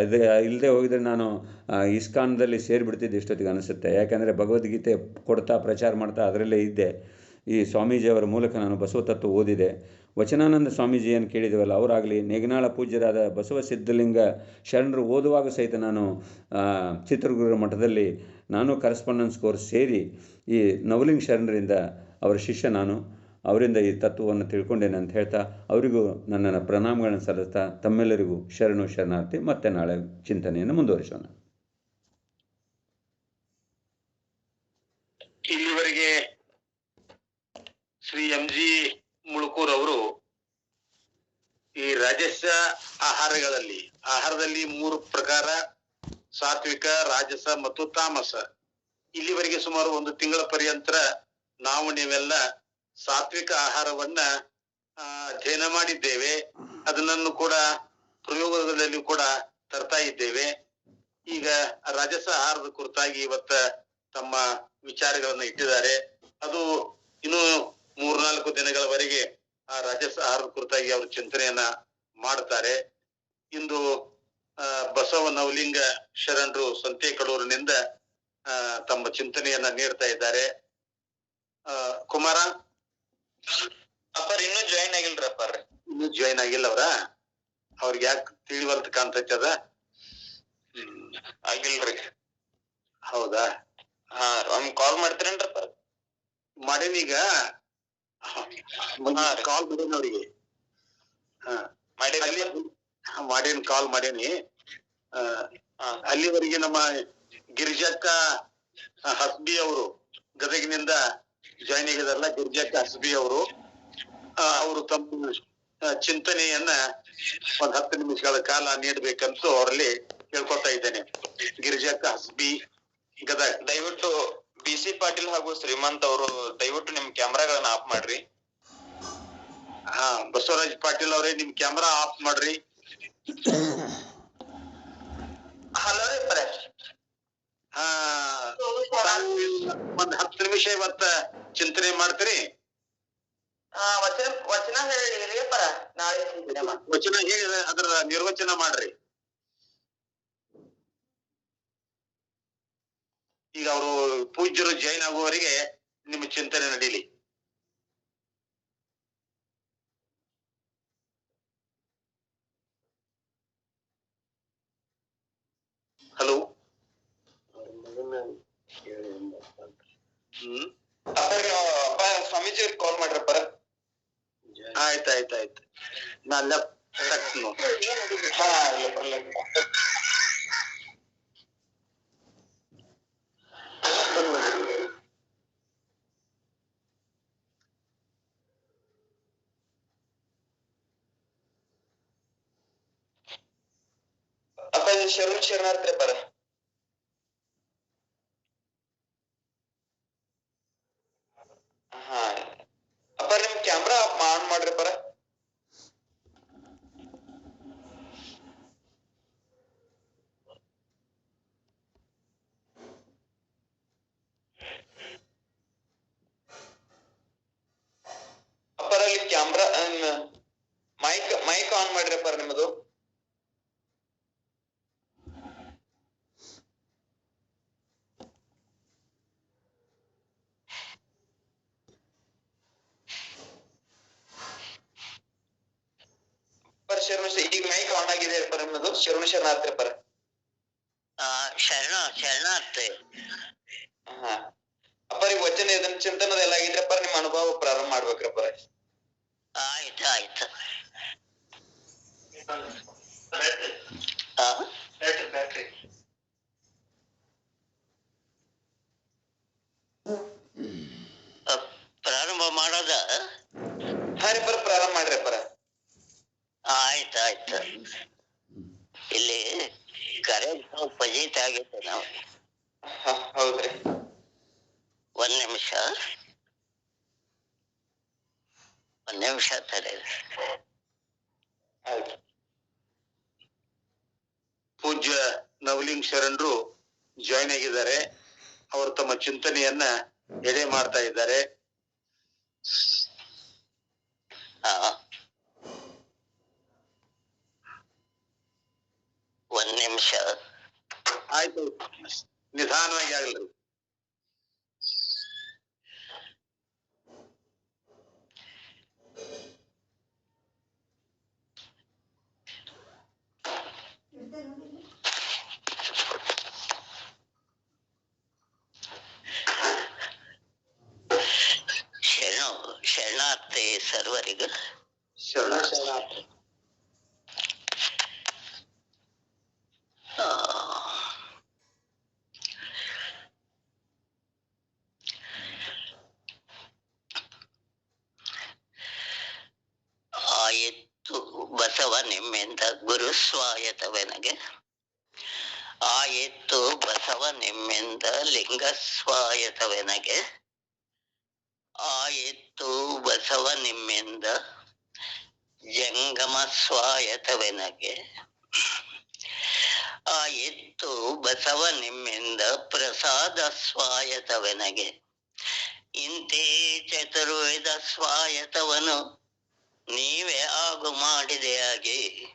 [SPEAKER 3] ಅದು ಇಲ್ಲದೆ ಹೋಗಿದರೆ ನಾನು ಇಸ್ಕಾನ್ದಲ್ಲಿ ಸೇರಿಬಿಡ್ತಿದ್ದೆ ಇಷ್ಟೊತ್ತಿಗೆ ಅನಿಸುತ್ತೆ. ಯಾಕೆಂದರೆ ಭಗವದ್ಗೀತೆ ಕೊಡ್ತಾ ಪ್ರಚಾರ ಮಾಡ್ತಾ ಅದರಲ್ಲೇ ಇದ್ದೆ. ಈ ಸ್ವಾಮೀಜಿಯವರ ಮೂಲಕ ನಾನು ಬಸವ ತತ್ವ ಓದಿದೆ. ವಚನಾನಂದ ಸ್ವಾಮೀಜಿಯನ್ನು ಕೇಳಿದವಲ್ಲ ಅವರಾಗಲಿ, ನೇಗನಾಳ ಪೂಜ್ಯರಾದ ಬಸವ ಸಿದ್ಧಲಿಂಗ ಶರಣರು ಓದುವಾಗ ಸಹಿತ ನಾನು ಚಿತ್ರದುರ್ಗ ಮಠದಲ್ಲಿ ನಾನು ಕರೆಸ್ಪಾಂಡೆನ್ಸ್ ಕೋರ್ಸ್ ಸೇರಿ ಈ ನವಲಿಂಗ ಶರಣರಿಂದ ಅವರ ಶಿಷ್ಯ ನಾನು. ಅವರಿಂದ ಈ ತತ್ವವನ್ನು ತಿಳ್ಕೊಂಡೇನೆ ಅಂತ ಹೇಳ್ತಾ ಅವರಿಗೂ ನನ್ನ ಪ್ರಣಾಮಗಳನ್ನು ಸಲ್ಲಿಸ್ತಾ ತಮ್ಮೆಲ್ಲರಿಗೂ ಶರಣು ಶರಣಾರ್ಥಿ. ಮತ್ತೆ ನಾಳೆ ಚಿಂತನೆಯನ್ನು ಮುಂದುವರಿಸೋಣ.
[SPEAKER 4] ಇಲ್ಲಿವರೆಗೆ ಶ್ರೀ ಎಂ ಜಿ ಮುಳುಕೂರ್ ಅವರು ಈ ರಾಜಸ ಆಹಾರದಲ್ಲಿ 3 ಪ್ರಕಾರ: ಸಾತ್ವಿಕ, ರಾಜಸ ಮತ್ತು ತಾಮಸ. ಇಲ್ಲಿವರೆಗೆ ಸುಮಾರು 1 ತಿಂಗಳ ಪರ್ಯಂತರ ನಾವು ನೀವೆಲ್ಲ ಸಾತ್ವಿಕ ಆಹಾರವನ್ನ ಅಧ್ಯಯನ ಮಾಡಿದ್ದೇವೆ. ಅದನ್ನು ಕೂಡ ಪ್ರಯೋಗದಲ್ಲಿ ಕೂಡ ತರ್ತಾ ಇದ್ದೇವೆ. ಈಗ ರಾಜಸ ಆಹಾರದ ಕುರಿತಾಗಿ ಇವತ್ತ ತಮ್ಮ ವಿಚಾರಗಳನ್ನ ಇಟ್ಟಿದ್ದಾರೆ. ಅದು ಇನ್ನು 3-4 ದಿನಗಳವರೆಗೆ ಆ ರಾಜಸ ಆಹಾರದ ಕುರಿತಾಗಿ ಅವರು ಚಿಂತನೆಯನ್ನ ಮಾಡ್ತಾರೆ. ಇಂದು ಬಸವ ನವಲಿಂಗ ಶರಣರು ಸಂತೇಕಡೂರಿನಿಂದ ತಮ್ಮ ಚಿಂತನೆಯನ್ನ ನೀಡ್ತಾ ಇದ್ದಾರೆ. ಕುಮಾರ
[SPEAKER 1] ಅಪ್ಪರ್ ಇನ್ನೂ ಜಾಯಿನ್ ಆಗಿಲ್ರಪ್ಪ.
[SPEAKER 4] ಇನ್ನೂ ಜಾಯಿನ್ ಆಗಿಲ್ಲ ಅವ್ರಿಗೆ ಯಾಕೆ ತಿಳಿವಲ್ತ ಕಾಣ್ತೈತಿ ಅದ?
[SPEAKER 1] ಆಗಿಲ್ರಿ.
[SPEAKER 4] ಹೌದಾ?
[SPEAKER 1] ಕಾಲ್ ಮಾಡ್ತೀರೇನ್ರಪ್ಪ?
[SPEAKER 4] ಮಾಡೀನೀಗ. ಕಾಲ್ ಮಾಡೀನಿ ಅವ್ರಿಗೆ. ಮಾಡೀನಿ, ಕಾಲ್ ಮಾಡೀನಿ. ಅಲ್ಲಿವರೆಗೆ ನಮ್ಮ ಗಿರಿಜಕ್ಕ ಹಸ್ಬಿ ಅವರು ಗದಗಿನಿಂದ ಜಾಯಿನ್ ಆಗಿದಾರಲ್ಲ, ಗಿರಿಜಕ್ಕ ಹಸ್ಬಿ ಅವರು ತಮ್ಮ ಚಿಂತನೆಯನ್ನ 10 ನಿಮಿಷಗಳ ಕಾಲ ನೀಡಬೇಕಂತ ಅವರಲ್ಲಿ ಕೇಳ್ಕೊತಾ ಇದ್ದೇನೆ. ಗಿರಿಜಕ್ಕ ಹಸ್ಬಿ, ಗದಗ.
[SPEAKER 1] ದಯವಿಟ್ಟು BC ಪಾಟೀಲ್ ಹಾಗೂ ಶ್ರೀಮಂತ್ ಅವರು ದಯವಿಟ್ಟು ನಿಮ್ ಕ್ಯಾಮ್ರಾಗಳನ್ನ ಆಫ್ ಮಾಡ್ರಿ.
[SPEAKER 4] ಬಸವರಾಜ್ ಪಾಟೀಲ್ ಅವರೇ, ನಿಮ್ ಕ್ಯಾಮ್ರಾ ಆಫ್ ಮಾಡ್ರಿ.
[SPEAKER 1] ಹಲೋ ರೀ ಪರ.
[SPEAKER 4] 10 ನಿಮಿಷ ಇವತ್ತ ಚಿಂತನೆ ಮಾಡ್ತೀರಿ?
[SPEAKER 1] ವಚನ ಹೇಳಿ ಪರ, ನಾಳೆ
[SPEAKER 4] ವಚನ ಹೇಳಿ ಅದರ ನಿರ್ವಚನ ಮಾಡ್ರಿ. ಈಗ ಅವರು ಪೂಜ್ಯರು ಜಾಯಿನ್ ಆಗುವವರೆಗೆ ನಿಮ್ಮ ಚಿಂತನೆ ನಡೀಲಿ. ಹಲೋ.
[SPEAKER 1] ಸ್ವಾಮೀಜಿ ಅವ್ರಿಗೆ ಕಾಲ್ ಮಾಡ್ರಪ್ಪ.
[SPEAKER 4] ಆಯ್ತಾಯ್ತಾಯ್ತು. ನಾನ್
[SPEAKER 1] ಶರಣಾರ್ಥಿ ಪರ. ಅಪ್ಪ ನಿಮ್ ಕ್ಯಾಮ್ರಾ ಆನ್ ಮಾಡ್ರಿ ಪರ. ಅಪ್ಪರ ಅಲ್ಲಿ ಕ್ಯಾಮ್ರಾ ಮೈಕ್ ಆನ್ ಮಾಡ್ರಿ ಪರ ನಿಮ್ಮದು. ಈಗ ಮೈಕ್ ಆನ್ ಆಗಿದೆ ಪರ ನಿಮ್ಮದು. ಶರಣಾರ್ಥಿ ಪರ.
[SPEAKER 2] ಶರಣಾರ್ಥಿ.
[SPEAKER 1] ಅಪ್ಪರಿ ವಚನ ಇದನ್ನ ಚಿಂತನದ ಎಲ್ಲ ಆಗಿದ್ರಪ್ಪ, ನಿಮ್ಮ ಅನುಭವ ಪ್ರಾರಂಭ ಮಾಡ್ಬೇಕ್ರಪ್ಪ.
[SPEAKER 2] ಆಯ್ತು. ಪ್ರಾರಂಭ ಮಾಡೋದ?
[SPEAKER 1] ಹರಿಪರ ಪ್ರಾರಂಭ ಮಾಡ್ರಿ ಅಪ್ಪರ.
[SPEAKER 2] ಆಯ್ತು. ಇಲ್ಲಿ ಕರೆಂಟ್ ಪಜೀತ್ ಆಗೈತೆ. ನಾವು
[SPEAKER 1] ಹೌದ್ರಿ.
[SPEAKER 2] 1 ನಿಮಿಷ ತಡೆ.
[SPEAKER 4] ಪೂಜ್ಯ ನವಲಿಂಗ ಶರಣರು ಜಾಯಿನ್ ಆಗಿದ್ದಾರೆ. ಅವರು ತಮ್ಮ ಚಿಂತನೆಯನ್ನ ಎಡೆ ಮಾಡ್ತಾ ಇದ್ದಾರೆ.
[SPEAKER 2] ಒಂದ್ ನಿಮಿಷ.
[SPEAKER 4] ಆಯ್ತು, ನಿಧಾನವಾಗಿ ಆಗ್ಲಿ.
[SPEAKER 2] ಶರಣಾರ್ಥಿ. ಶರಣಾರ್ಥಿಗಳು.
[SPEAKER 1] ಶರಣಾರ್ಥಿ.
[SPEAKER 2] ಆಯಿತ್ತು ಬಸವ ನಿಮ್ಮಿಂದ ಗುರು ಸ್ವಾಯತವೆನಗೆ, ಆಯಿತ್ತು ಬಸವ ನಿಮ್ಮಿಂದ ಲಿಂಗ ಸ್ವಾಯತವೆನಗೆ, ಆಯಿತ್ತು ಬಸವ ನಿಮ್ಮಿಂದ ಜಂಗಮ ಸ್ವಾಯತವೆನಗೆ, ಆಯಿತ್ತು ಬಸವ ನಿಮ್ಮಿಂದ ಪ್ರಸಾದ ಸ್ವಾಯತವೆನಗೆ, ಇಂತೆ ಚತುರ್ವೇದ ಸ್ವಾಯತವನು ನೀವೇ ಆಗು ಮಾಡಿದೆಯಾಗಿ,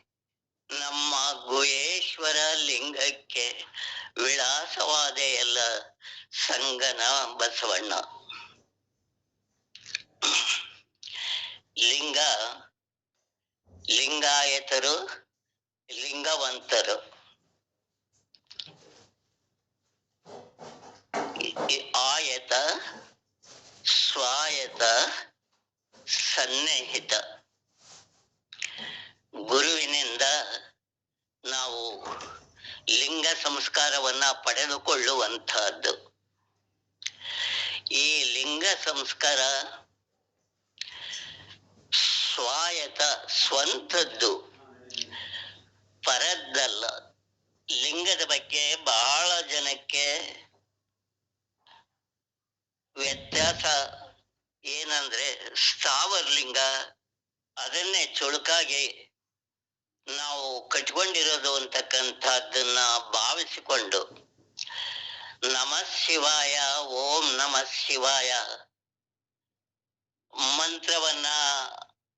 [SPEAKER 2] ನಮ್ಮ ಗುಹೇಶ್ವರ ಲಿಂಗಕ್ಕೆ ವಿಳಾಸವಾದೆಯಲ್ಲ ಸಂಗನ ಬಸವಣ್ಣ. ಲಿಂಗ ಲಿಂಗಾಯತರು ಲಿಂಗವಂತರು. ಆಯತ ಸ್ವಾಯತ ಸನ್ನಿಹಿತ. ಗುರುವಿನಿಂದ ನಾವು ಲಿಂಗ ಸಂಸ್ಕಾರವನ್ನ ಪಡೆದುಕೊಳ್ಳುವಂತಹದ್ದು. ಈ ಲಿಂಗ ಸಂಸ್ಕಾರ ಸ್ವಾಯತ, ಸ್ವಂತದ್ದು, ಪರದ್ದಲ್ಲ. ಲಿಂಗದ ಬಗ್ಗೆ ಬಹಳ ಜನಕ್ಕೆ ವ್ಯತ್ಯಾಸ ಏನಂದ್ರೆ, ಸ್ಥಾವರ ಲಿಂಗ ಅದನ್ನೇ ಚುಳುಕಾಗಿ ನಾವು ಕಟ್ಕೊಂಡಿರೋದು ಅಂತಕ್ಕಂಥದ್ದನ್ನ ಭಾವಿಸಿಕೊಂಡು ನಮಃ ಶಿವಾಯ, ಓಂ ನಮಃ ಶಿವಾಯ ಮಂತ್ರವನ್ನ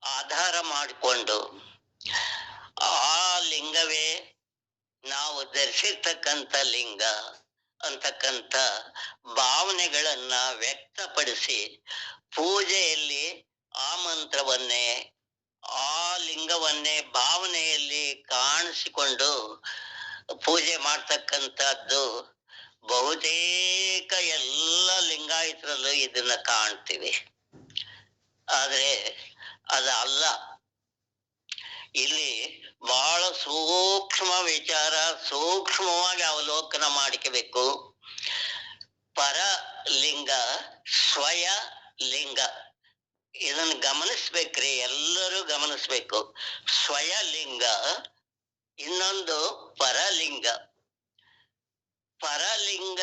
[SPEAKER 2] ಆಧಾರ ಮಾಡಿಕೊಂಡು ಆ ಲಿಂಗವೇ ನಾವು ಧರಿಸಿರ್ತಕ್ಕಂಥ ಲಿಂಗ ಅಂತಕ್ಕಂಥ ಭಾವನೆಗಳನ್ನ ವ್ಯಕ್ತಪಡಿಸಿ ಪೂಜೆಯಲ್ಲಿ ಆ ಮಂತ್ರವನ್ನೇ, ಆ ಲಿಂಗವನ್ನೇ ಭಾವನೆಯಲ್ಲಿ ಕಾಣಿಸಿಕೊಂಡು ಪೂಜೆ ಮಾಡ್ತಕ್ಕಂಥದ್ದು ಬಹುತೇಕ ಎಲ್ಲ ಲಿಂಗಾಯತರಲ್ಲೂ ಇದನ್ನ ಕಾಣ್ತೀವಿ. ಆದ್ರೆ ಅದಲ್ಲ. ಇಲ್ಲಿ ಬಹಳ ಸೂಕ್ಷ್ಮ ವಿಚಾರ, ಸೂಕ್ಷ್ಮವಾಗಿ ಅವಲೋಕನ ಮಾಡಿಕಬೇಕು. ಪರಲಿಂಗ, ಸ್ವಯ ಲಿಂಗ, ಇದನ್ನ ಗಮನಿಸ್ಬೇಕ್ರಿ, ಎಲ್ಲರೂ ಗಮನಿಸ್ಬೇಕು. ಸ್ವಯಲಿಂಗ, ಇನ್ನೊಂದು ಪರಲಿಂಗ. ಪರಲಿಂಗ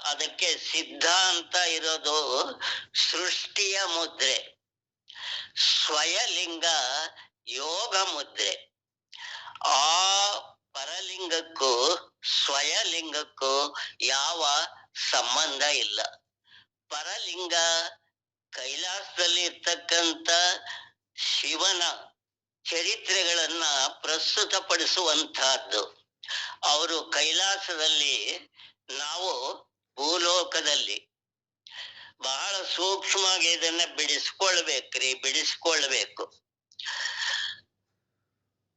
[SPEAKER 2] ಅದಕ್ಕೆ ಸಿದ್ಧಾಂತ ಇರೋದು ಸೃಷ್ಟಿಯ ಮುದ್ರೆ. ಸ್ವಯಲಿಂಗ ಯೋಗ ಮುದ್ರೆ. ಆ ಪರಲಿಂಗಕ್ಕೂ ಸ್ವಯಲಿಂಗಕ್ಕೂ ಯಾವ ಸಂಬಂಧ ಇಲ್ಲ. ಪರಲಿಂಗ ಕೈಲಾಸದಲ್ಲಿ ಇರ್ತಕ್ಕಂಥ ಶಿವನ ಚರಿತ್ರೆಗಳನ್ನ ಪ್ರಸ್ತುತಪಡಿಸುವಂತಹದ್ದು. ಅವರು ಕೈಲಾಸದಲ್ಲಿ, ನಾವು ಭೂಲೋಕದಲ್ಲಿ. ಬಹಳ ಸೂಕ್ಷ್ಮವಾಗಿ ಇದನ್ನ ಬಿಡಿಸ್ಕೊಳ್ಬೇಕು.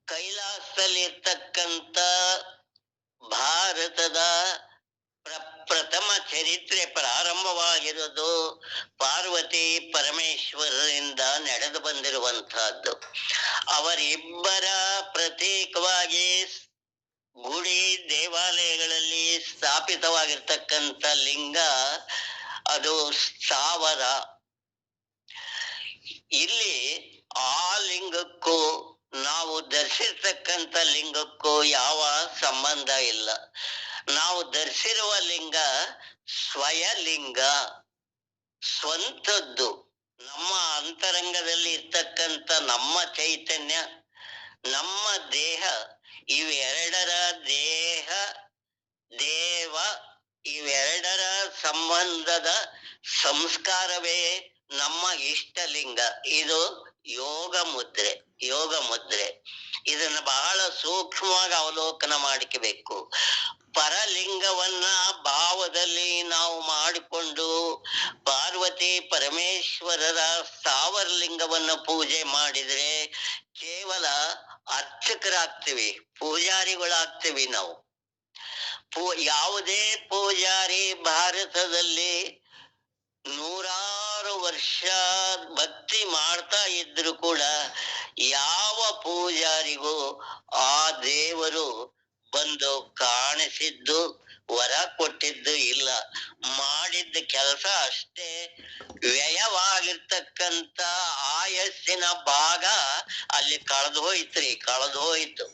[SPEAKER 2] ಕೈಲಾಸದಲ್ಲಿ ಇರ್ತಕ್ಕಂಥ ಭಾರತದ ಪ್ರಥಮ ಚರಿತ್ರೆ ಪ್ರಾರಂಭವಾಗಿರೋದು ಪಾರ್ವತಿ ಪರಮೇಶ್ವರರಿಂದ ನಡೆದು ಬಂದಿರುವಂತಹದ್ದು. ಅವರಿಬ್ಬರ ಪ್ರತೀಕವಾಗಿ ಗುಡಿ ದೇವಾಲಯಗಳಲ್ಲಿ ಸ್ಥಾಪಿತವಾಗಿರ್ತಕ್ಕಂಥ ಲಿಂಗ ಅದು ಸ್ಥಾವರ. ಇಲ್ಲಿ ಆ ಲಿಂಗಕ್ಕೂ ನಾವು ಧರಿಸಿರ್ತಕ್ಕಂಥ ಲಿಂಗಕ್ಕೂ ಯಾವ ಸಂಬಂಧ ಇಲ್ಲ. ನಾವು ಧರಿಸಿರುವ ಲಿಂಗ ಸ್ವಯಲಿಂಗ, ಸ್ವಂತದ್ದು. ನಮ್ಮ ಅಂತರಂಗದಲ್ಲಿ ಇರ್ತಕ್ಕಂಥ ನಮ್ಮ ಚೈತನ್ಯ, ನಮ್ಮ ದೇಹ, ಇವೆರಡರ ದೇಹ ದೇವ ಇವೆರಡರ ಸಂಬಂಧದ ಸಂಸ್ಕಾರವೇ ನಮ್ಮ ಇಷ್ಟಲಿಂಗ. ಇದು ಯೋಗ ಮುದ್ರೆ. ಇದನ್ನ ಬಹಳ ಸೂಕ್ಷ್ಮವಾಗಿ ಅವಲೋಕನ ಮಾಡಿಕಬೇಕು. ಪರಲಿಂಗವನ್ನ ಭಾವದಲ್ಲಿ ನಾವು ಮಾಡಿಕೊಂಡು ಪಾರ್ವತಿ ಪರಮೇಶ್ವರರ ಸ್ಥಾವರ ಲಿಂಗವನ್ನು ಪೂಜೆ ಮಾಡಿದ್ರೆ ಕೇವಲ ಅರ್ಚಕರಾಗ್ತೀವಿ, ಪೂಜಾರಿಗಳಾಗ್ತೀವಿ ನಾವು. ಯಾವುದೇ ಪೂಜಾರಿ ಭಾರತದಲ್ಲಿ 100
[SPEAKER 5] ವರ್ಷ ಭಕ್ತಿ ಮಾಡ್ತಾ ಇದ್ರು ಕೂಡ ಯಾವ ಪೂಜಾರಿಗೂ ಆ ದೇವರು ಬಂದು ಕಾಣಿಸಿದ್ದು ವರ ಕೊಟ್ಟಿದ್ದು ಇಲ್ಲ. ಮಾಡಿದ್ದ ಕೆಲಸ ಅಷ್ಟೇ. ವ್ಯಯವಾಗಿರ್ತಕ್ಕಂತ ಆಯಸ್ಸಿನ ಭಾಗ ಅಲ್ಲಿ ಕಳೆದು ಹೋಯ್ತು.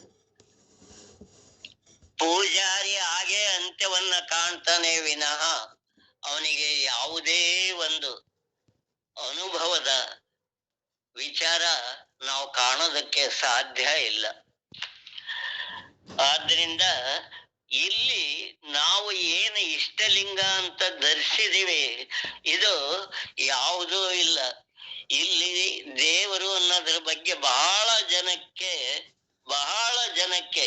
[SPEAKER 5] ಪೂಜಾರಿ ಹಾಗೆ ಅಂತ್ಯವನ್ನ ಕಾಣ್ತಾನೆ ವಿನಃ ಅವನಿಗೆ ಯಾವುದೇ ಒಂದು ಅನುಭವದ ವಿಚಾರ ನಾವು ಕಾಣೋದಕ್ಕೆ ಸಾಧ್ಯ ಇಲ್ಲ. ಆದ್ರಿಂದ ಇಲ್ಲಿ ನಾವು ಏನು ಇಷ್ಟಲಿಂಗ ಅಂತ ಧರಿಸಿದೀವಿ ಇದು ಯಾವುದೂ ಇಲ್ಲ. ಇಲ್ಲಿ ದೇವರು ಅನ್ನೋದ್ರ ಬಗ್ಗೆ ಬಹಳ ಜನಕ್ಕೆ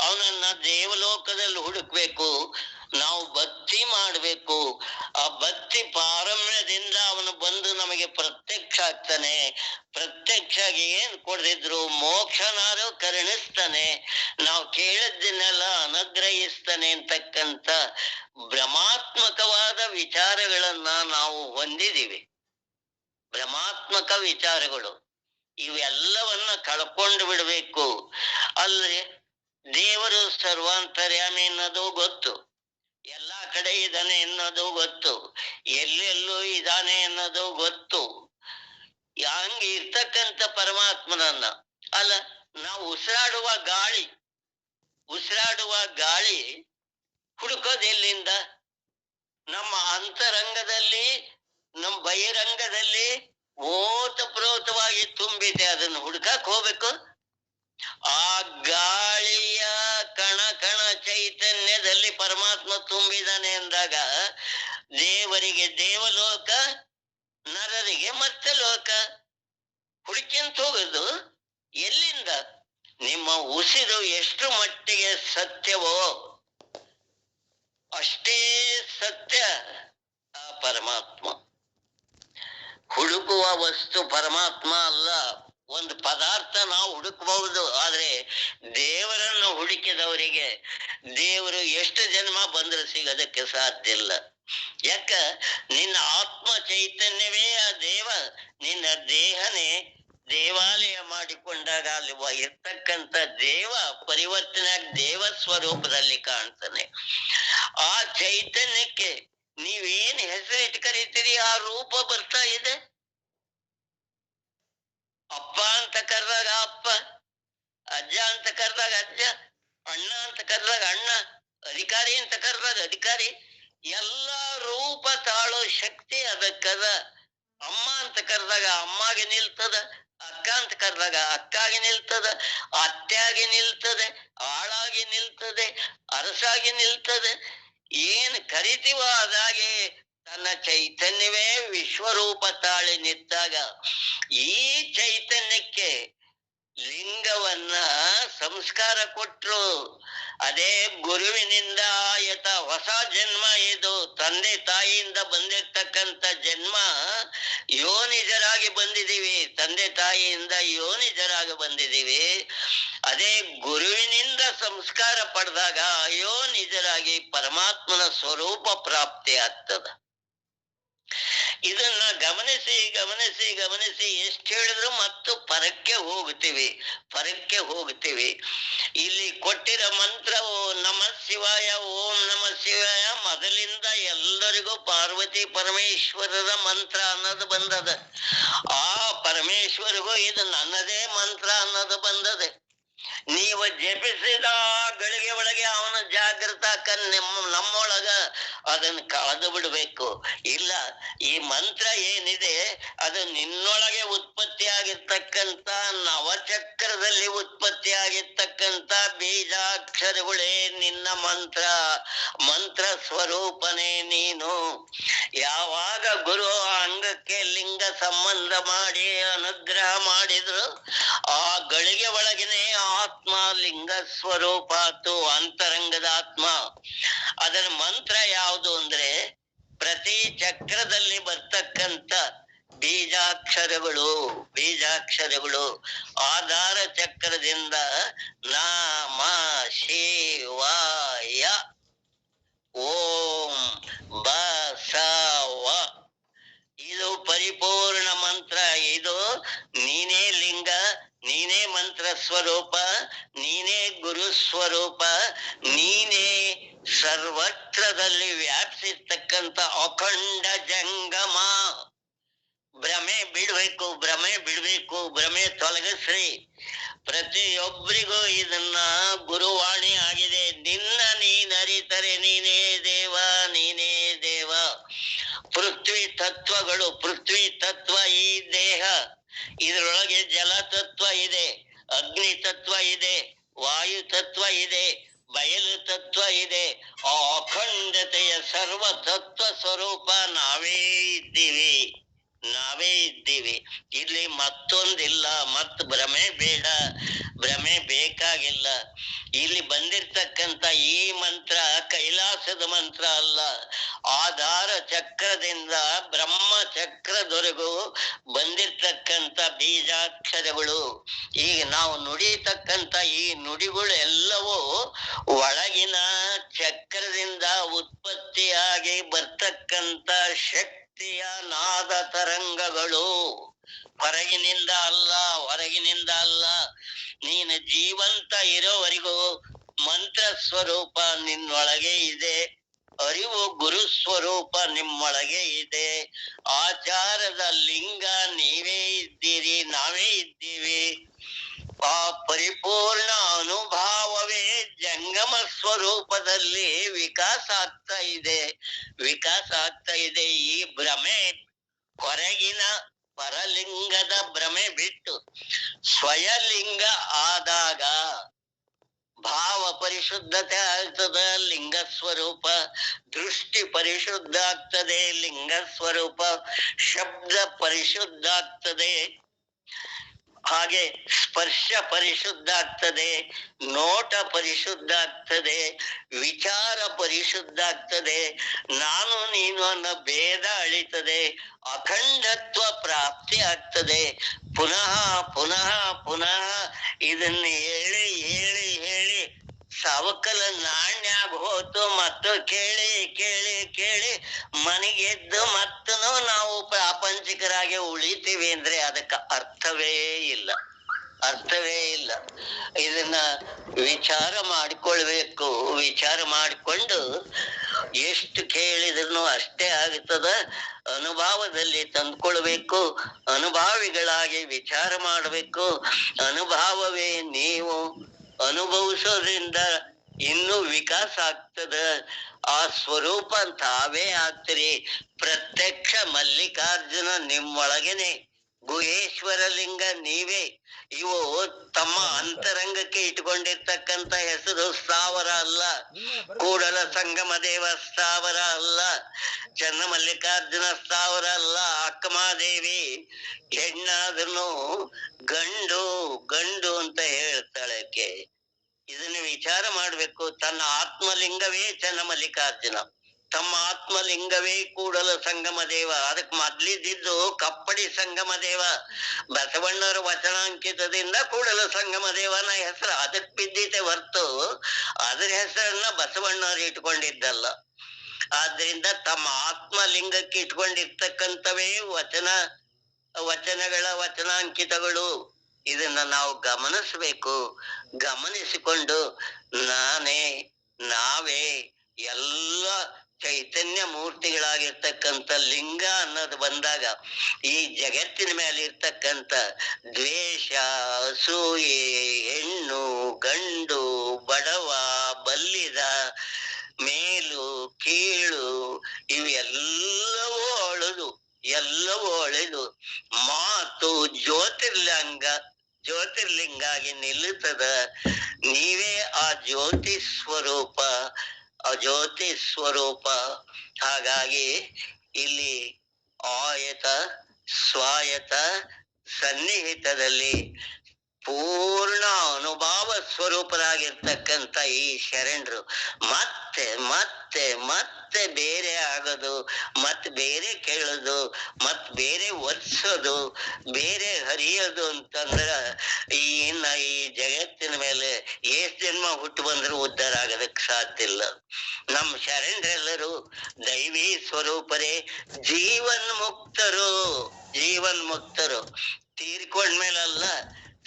[SPEAKER 5] ಅವನನ್ನ ದೇವಲೋಕದಲ್ಲಿ ಹುಡುಕ್ಬೇಕು, ನಾವು ಭಕ್ತಿ ಮಾಡ್ಬೇಕು. ಆ ಭಕ್ತಿ ಪಾರಮ್ಯದಿಂದ ಅವನು ಬಂದು ನಮಗೆ ಪ್ರತ್ಯಕ್ಷ ಆಗ್ತಾನೆ. ಪ್ರತ್ಯಕ್ಷ ಏನ್ ಕೊಡದಿದ್ರು ಮೋಕ್ಷನಾರು ಕರುಣಿಸ್ತಾನೆ, ನಾವು ಕೇಳದ್ದನ್ನೆಲ್ಲ ಅನುಗ್ರಹಿಸ್ತಾನೆ ಅಂತಕ್ಕಂತ ಭ್ರಮಾತ್ಮಕವಾದ ವಿಚಾರಗಳನ್ನ ನಾವು ಹೊಂದಿದೀವಿ. ಭ್ರಮಾತ್ಮಕ ವಿಚಾರಗಳು ಇವೆಲ್ಲವನ್ನ ಕಳ್ಕೊಂಡು ಬಿಡ್ಬೇಕು. ಅಲ್ರಿ ದೇವರು ಸರ್ವಾಂತರ್ಯಾಮಿ ಅನ್ನೋದು ಗೊತ್ತು, ಎಲ್ಲಾ ಕಡೆ ಇದ್ದಾನೆ ಅನ್ನೋದು ಗೊತ್ತು, ಎಲ್ಲೆಲ್ಲೂ ಇದ್ದಾನೆ ಅನ್ನೋದು ಗೊತ್ತು. ಹಂಗೆ ಇರ್ತಕ್ಕಂಥ ಪರಮಾತ್ಮನನ್ನ ಅಲ್ಲ ನಾವು ಉಸಿರಾಡುವ ಗಾಳಿ ಹುಡುಕೋದು ಎಲ್ಲಿಂದ? ನಮ್ಮ ಅಂತರಂಗದಲ್ಲಿ, ನಮ್ಮ ಬಹಿರಂಗದಲ್ಲಿ ಓತಪ್ರೋತವಾಗಿ ತುಂಬಿದೆ. ಅದನ್ನು ಹುಡುಕಕ್ ಹೋಗ್ಬೇಕು. ಆ ಗಾಳಿಯ ಕಣ ಚೈತನ್ಯದಲ್ಲಿ ಪರಮಾತ್ಮ ತುಂಬಿದಾನೆ ಅಂದಾಗ ದೇವರಿಗೆ ದೇವಲೋಕ, ನರರಿಗೆ ಮತ್ತೆ ಲೋಕ. ಹುಡುಕಿಂತ ಹೋಗುದು ಎಲ್ಲಿಂದ? ನಿಮ್ಮ ಉಸಿರು ಎಷ್ಟು ಮಟ್ಟಿಗೆ ಸತ್ಯವೋ ಅಷ್ಟೇ ಸತ್ಯ ಆ ಪರಮಾತ್ಮ. ಹುಡುಕುವ ವಸ್ತು ಪರಮಾತ್ಮ ಅಲ್ಲ. ಒಂದು ಪದಾರ್ಥ ನಾವು ಹುಡುಕಬಹುದು, ಆದ್ರೆ ದೇವರನ್ನು ಹುಡುಕಿದವರಿಗೆ ದೇವರು ಎಷ್ಟು ಜನ್ಮ ಬಂದ್ರೆ ಸಿಗೋದಕ್ಕೆ ಸಾಧ್ಯ ಇಲ್ಲ. ಯಾಕ? ನಿನ್ನ ಆತ್ಮ ಚೈತನ್ಯವೇ ಆ ದೇವ, ನಿನ್ನ ದೇಹನೇ ದೇವಾಲಯ ಮಾಡಿಕೊಂಡಾಗ ಅಲ್ಲಿ ಇರ್ತಕ್ಕಂಥ ದೇವ ಪರಿವರ್ತನೆ ದೇವ ಸ್ವರೂಪದಲ್ಲಿ ಕಾಣ್ತಾನೆ. ಆ ಚೈತನ್ಯಕ್ಕೆ ನೀವೇನ್ ಹೆಸರಿಟ್ಟು ಕರೀತೀರಿ ಆ ರೂಪ ಬರ್ತಾ ಇದೆ. ಅಪ್ಪ ಅಂತ ಕರೆದಾಗ ಅಪ್ಪ, ಅಜ್ಜ ಅಂತ ಕರೆದಾಗ ಅಜ್ಜ, ಅಣ್ಣ ಅಂತ ಕರೆದಾಗ ಅಣ್ಣ, ಅಧಿಕಾರಿ ಅಂತ ಕರೆದಾಗ ಅಧಿಕಾರಿ. ಎಲ್ಲ ರೂಪ ತಾಳೋ ಶಕ್ತಿ ಅದಕ್ಕದ. ಅಮ್ಮ ಅಂತ ಕರೆದಾಗ ಅಮ್ಮಗೆ ನಿಲ್ತದ, ಅಕ್ಕ ಅಂತ ಕರೆದಾಗ ಅಕ್ಕಾಗಿ ನಿಲ್ತದ, ಅತ್ತೆಯಾಗಿ ನಿಲ್ತದೆ, ಆಳಾಗಿ ನಿಲ್ತದೆ, ಅರಸಾಗಿ ನಿಲ್ತದೆ. ಏನ್ ಕರಿತೀವ ಅದಾಗೆ ತನ್ನ ಚೈತನ್ಯವೇ ವಿಶ್ವರೂಪ ತಾಳಿ ನಿಂತಾಗ ಈ ಚೈತನ್ಯಕ್ಕೆ ಲಿಂಗವನ್ನ ಸಂಸ್ಕಾರ ಕೊಟ್ರು. ಅದೇ ಗುರುವಿನಿಂದ ಆಯತ ಹೊಸ ಜನ್ಮ. ಇದು ತಂದೆ ತಾಯಿಯಿಂದ ಬಂದಿರ್ತಕ್ಕಂಥ ಜನ್ಮ. ಯೋನಿಜರಾಗಿ ಬಂದಿದ್ದೀವಿ, ತಂದೆ ತಾಯಿಯಿಂದ ಯೋನಿಜರಾಗಿ ಬಂದಿದ್ದೀವಿ. ಅದೇ ಗುರುವಿನಿಂದ ಸಂಸ್ಕಾರ ಪಡೆದಾಗ ಯೋನಿಜರಾಗಿ ಪರಮಾತ್ಮನ ಸ್ವರೂಪ ಪ್ರಾಪ್ತಿ ಆಗ್ತದ. ಇದನ್ನ ಗಮನಿಸಿ ಎಷ್ಟು ಹೇಳಿದ್ರು ಮತ್ತು ಪರಕ್ಕೆ ಹೋಗ್ತೀವಿ. ಇಲ್ಲಿ ಕೊಟ್ಟಿರೋ ಮಂತ್ರ ಓಂ ನಮಃ ಶಿವಾಯ, ಓಂ ನಮಃ ಶಿವಾಯ ಮೊದಲಿಂದ ಎಲ್ಲರಿಗೂ ಪಾರ್ವತಿ ಪರಮೇಶ್ವರರ ಮಂತ್ರ ಅನ್ನೋದು ಬಂದದ. ಆ ಪರಮೇಶ್ವರಿಗೂ ಇದು ನನ್ನದೇ ಮಂತ್ರ ಅನ್ನೋದು ಬಂದದೆ. ನೀವು ಜಪಿಸಿದ ಗಳಿಗೆ ಒಳಗೆ ಅವನ ಜಾಗೃತ ನಮ್ಮೊಳಗ ಅದನ್ನ ಕಳೆದು ಬಿಡ್ಬೇಕು. ಇಲ್ಲ, ಈ ಮಂತ್ರ ಏನಿದೆ ಅದು ನಿನ್ನೊಳಗೆ ಉತ್ಪತ್ತಿ ಆಗಿರ್ತಕ್ಕಂತ ನವಚಕ್ರದಲ್ಲಿ ಉತ್ಪತ್ತಿ ಆಗಿರ್ತಕ್ಕಂತ ಬೀಜಾಕ್ಷರಗಳೇ ನಿನ್ನ ಮಂತ್ರ ಸ್ವರೂಪನೇ ನೀನು. ಯಾವಾಗ ಗುರು ಅಂಗಕ್ಕೆ ಲಿಂಗ ಸಂಬಂಧ ಮಾಡಿ ಅನುಗ್ರಹ ಮಾಡಿದ್ರು ಆ ಗಳಿಗೆ ಒಳಗಿನೇ ಆತ್ಮ ಲಿಂಗ ಸ್ವರೂಪ ಆತು, ಅಂತರಂಗದ ಆತ್ಮ. ಅದರ ಮಂತ್ರ ಯಾವುದು ಅಂದ್ರೆ ಪ್ರತಿ ಚಕ್ರದಲ್ಲಿ ಬರ್ತಕ್ಕಂತ ಬೀಜಾಕ್ಷರಗಳು ಆಧಾರ ಚಕ್ರದಿಂದ ನಾಮ ಶಿವಾಯ, ಓಂ ಬಸವ, ಇದು ಪರಿಪೂರ್ಣ ಮಂತ್ರ ಸ್ವರೂಪ, ನೀನೇ ಗುರು ಸ್ವರೂಪ, ನೀನೇ ಸರ್ವತ್ರದಲ್ಲಿ ವ್ಯಾಪಿಸಿರ್ತಕ್ಕಂಥ ಅಖಂಡ ಜಂಗಮ. ಭ್ರಮೆ ಬಿಡ್ಬೇಕು, ಭ್ರಮೆ ಬಿಡ್ಬೇಕು, ಭ್ರಮೆ ತೊಲಗಿಸ್ರಿ. ಪ್ರತಿಯೊಬ್ಬರಿಗೂ ಇದನ್ನ ಗುರುವಾಣಿ ಆಗಿದೆ. ನಿನ್ನ ನೀನರಿತರೆ ನೀನೇ ದೇವ, ನೀನೇ ದೇವ. ಪೃಥ್ವಿ ತತ್ವಗಳು, ಪೃಥ್ವಿ ತತ್ವ ಈ ದೇಹ, ಇದರೊಳಗೆ ಜಲ ತತ್ವ ಇದೆ, ಅಗ್ನಿ ತತ್ವ ಇದೆ, ವಾಯು ತತ್ವ ಇದೆ, ಬಯಲು ತತ್ವ ಇದೆ. ಆ ಅಖಂಡತೆಯ ಸರ್ವ ತತ್ವ ಸ್ವರೂಪ ನಾವೇ ಇದ್ದೀವಿ, ನಾವೇ ಇದ್ದೀವಿ. ಇಲ್ಲಿ ಮತ್ತೊಂದಿಲ್ಲ, ಮತ್ ಭ್ರಮೆ ಬೇಡ, ಭ್ರಮೆ ಬೇಕಾಗಿಲ್ಲ. ಇಲ್ಲಿ ಬಂದಿರ್ತಕ್ಕಂಥ ಈ ಮಂತ್ರ ಕೈಲಾಸದ ಮಂತ್ರ ಅಲ್ಲ, ಆಧಾರ ಚಕ್ರದಿಂದ ಬ್ರಹ್ಮ ಚಕ್ರದವರೆಗೂ ಬಂದಿರ್ತಕ್ಕಂಥ ಬೀಜಾಕ್ಷರಗಳು. ಈಗ ನಾವು ನುಡಿತಕ್ಕಂಥ ಈ ನುಡಿಗಳು ಎಲ್ಲವೂ ಒಳಗಿನ ಚಕ್ರದಿಂದ ಉತ್ಪತ್ತಿಯಾಗಿ ಬರ್ತಕ್ಕಂಥ ಶಕ್ತಿಯ ನಾದ ತರಂಗಗಳು. ಹೊರಗಿನಿಂದ ಅಲ್ಲ, ಹೊರಗಿನಿಂದ ಅಲ್ಲ. ನೀನು ಜೀವಂತ ಇರೋವರೆಗೂ ಮಂತ್ರ ಸ್ವರೂಪ ನಿನ್ನೊಳಗೆ ಇದೆ, ಅರಿವು ಗುರು ಸ್ವರೂಪ ನಿಮ್ಮೊಳಗೆ ಇದೆ. ಆಚಾರದ ಲಿಂಗ ನೀವೇ ಇದ್ದೀರಿ, ನಾವೇ ಇದ್ದೀವಿ. ಆ ಪರಿಪೂರ್ಣ ಅನುಭಾವವೇ ಜಂಗಮ ಸ್ವರೂಪದಲ್ಲಿ ವಿಕಾಸ ಆಗ್ತಾ ಇದೆ, ವಿಕಾಸ ಆಗ್ತಾ ಇದೆ. ಈ ಭ್ರಮೆ ಹೊರಗಿನ ಪರಲಿಂಗದ ಭ್ರಮೆ ಬಿಟ್ಟು ಸ್ವಯಲಿಂಗ ಆದಾಗ ಭಾವ ಪರಿಶುದ್ಧತೆ ಆಗ್ತದ, ಲಿಂಗ ಸ್ವರೂಪ. ದೃಷ್ಟಿ ಪರಿಶುದ್ಧ ಆಗ್ತದೆ, ಲಿಂಗ ಸ್ವರೂಪ. ಶಬ್ದ ಪರಿಶುದ್ಧ ಆಗ್ತದೆ, ಹಾಗೆ ಸ್ಪರ್ಶ ಪರಿಶುದ್ಧ ಆಗ್ತದೆ, ನೋಟ ಪರಿಶುದ್ಧ ಆಗ್ತದೆ, ವಿಚಾರ ಪರಿಶುದ್ಧ ಆಗ್ತದೆ, ನಾನು ನೀನು ಅನ್ನೋ ಭೇದ ಅಳಿತದೆ, ಅಖಂಡತ್ವ ಪ್ರಾಪ್ತಿ ಆಗ್ತದೆ. ಪುನಃ ಪುನಃ ಪುನಃ ಇದನ್ನ ಹೇಳಿ ಹೇಳಿ ಹೇಳಿ ಸವಕಲ ನಾಣ್ಯಾಗ ಹೋತು. ಮತ್ತು ಕೇಳಿ ಕೇಳಿ ಕೇಳಿ ಮನೆಗೆದ್ದು ಮತ್ತೂ ನಾವು ಪ್ರಾಪಂಚಿಕರಾಗಿ ಉಳಿತೀವಿ ಅಂದ್ರೆ ಅದಕ್ಕೆ ಅರ್ಥವೇ ಇಲ್ಲ, ಅರ್ಥವೇ ಇಲ್ಲ. ಇದನ್ನ ವಿಚಾರ ಮಾಡಿಕೊಳ್ಬೇಕು. ವಿಚಾರ ಮಾಡಿಕೊಂಡು ಎಷ್ಟು ಕೇಳಿದ್ರು ಅಷ್ಟೇ ಆಗ್ತದ. ಅನುಭವದಲ್ಲಿ ತಂದ್ಕೊಳ್ಬೇಕು, ಅನುಭಾವಿಗಳಾಗಿ ವಿಚಾರ ಮಾಡಬೇಕು. ಅನುಭವವೇ ನೀವು ಅನುಭವಿಸೋದ್ರಿಂದ ಇನ್ನೂ ವಿಕಾಸ ಆಗ್ತದ. ಆ ಸ್ವರೂಪ ತಾವೇ ಆಗ್ತೀರಿ. ಪ್ರತ್ಯಕ್ಷ ಮಲ್ಲಿಕಾರ್ಜುನ ನಿಮ್ಮೊಳಗೇನೆ, ಗುಹೇಶ್ವರ ಲಿಂಗ ನೀವೇ. ಇವು ತಮ್ಮ ಅಂತರಂಗಕ್ಕೆ ಇಟ್ಕೊಂಡಿರ್ತಕ್ಕಂಥ ಹೆಸರು ಸ್ಥಾವರ ಅಲ್ಲ, ಕೂಡಲ ಸಂಗಮ ದೇವ ಸ್ಥಾವರ ಅಲ್ಲ, ಚನ್ನ ಮಲ್ಲಿಕಾರ್ಜುನ ಸ್ಥಾವರ ಅಲ್ಲ. ಅಕ್ಕಮಾದೇವಿ ಹೆಣ್ಣಾದ್ರೂ ಗಂಡು ಗಂಡು ಅಂತ ಹೇಳ್ತಾಳಕ್ಕೆ. ಇದನ್ನು ವಿಚಾರ ಮಾಡ್ಬೇಕು. ತನ್ನ ಆತ್ಮಲಿಂಗವೇ ಚನ್ನ ಮಲ್ಲಿಕಾರ್ಜುನ, ತಮ್ಮ ಆತ್ಮಲಿಂಗವೇ ಕೂಡಲ ಸಂಗಮ ದೇವ. ಅದಕ್ಕೆ ಮೊದ್ಲಿದ್ದು ಕಪ್ಪಡಿ ಸಂಗಮ ದೇವ. ಬಸವಣ್ಣವರ ವಚನಾಂಕಿತದಿಂದ ಕೂಡಲ ಸಂಗಮ ದೇವನ ಹೆಸರು ಅದಕ್ಕೆ ಬಿದ್ದಿದೆ ಹೊರ್ತು ಅದ್ರ ಹೆಸರನ್ನ ಬಸವಣ್ಣವ್ರು ಇಟ್ಕೊಂಡಿದ್ದಲ್ಲ. ಆದ್ರಿಂದ ತಮ್ಮ ಆತ್ಮಲಿಂಗಕ್ಕೆ ಇಟ್ಕೊಂಡಿರ್ತಕ್ಕಂಥವೇ ವಚನಗಳ ವಚನಾಂಕಿತಗಳು. ಇದನ್ನ ನಾವು ಗಮನಿಸ್ಬೇಕು. ಗಮನಿಸಿಕೊಂಡು ನಾನೇ ನಾವೇ ಎಲ್ಲ ಚೈತನ್ಯ ಮೂರ್ತಿಗಳಾಗಿರ್ತಕ್ಕಂಥ ಲಿಂಗ ಅನ್ನೋದು ಬಂದಾಗ ಈ ಜಗತ್ತಿನ ಮೇಲೆ ಇರ್ತಕ್ಕಂಥ ದ್ವೇಷ, ಅಸೂಯೆ, ಹೆಣ್ಣು ಗಂಡು, ಬಡವ ಬಲ್ಲಿದ, ಮೇಲು ಕೀಳು ಇವೆಲ್ಲವೂ ಅಳುದು, ಎಲ್ಲವೂ ಅಳೆದು ಮಾತು ಜ್ಯೋತಿರ್ಲಿಂಗಾಗಿ ನಿಲ್ಲುತ್ತದ. ನೀವೇ ಆ ಜ್ಯೋತಿ ಸ್ವರೂಪ, ಜ್ಯೋತಿ ಸ್ವರೂಪ. ಹಾಗಾಗಿ ಇಲ್ಲಿ ಆಯತ ಸ್ವಾಯತ ಸನ್ನಿಹಿತದಲ್ಲಿ ಪೂರ್ಣ ಅನುಭವ ಸ್ವರೂಪರಾಗಿರ್ತಕ್ಕಂಥ ಈ ಶರಣರು ಮತ್ತೆ ಮತ್ತೆ ಮತ್ತೆ ಬೇರೆ ಆಗೋದು, ಮತ್ ಬೇರೆ ಕೇಳೋದು, ಮತ್ ಬೇರೆ ಒರ್ಸೋದು, ಬೇರೆ ಹರಿಯೋದು ಅಂತಂದ್ರ ಈ ಜಗತ್ತಿನ ಮೇಲೆ ಎಷ್ಟ್ ಜನ್ಮ ಹುಟ್ಟು ಬಂದ್ರು ಉದ್ಧಾರ ಆಗೋದಕ್ಕೆ ಸಾಧ್ಯ ಇಲ್ಲ. ನಮ್ಮ ಶರಣರೆಲ್ಲರೂ ದೈವಿ ಸ್ವರೂಪರೇ, ಜೀವನ್ ಮುಕ್ತರು. ತೀರ್ಕೊಂಡ್ಮೇಲಲ್ಲ,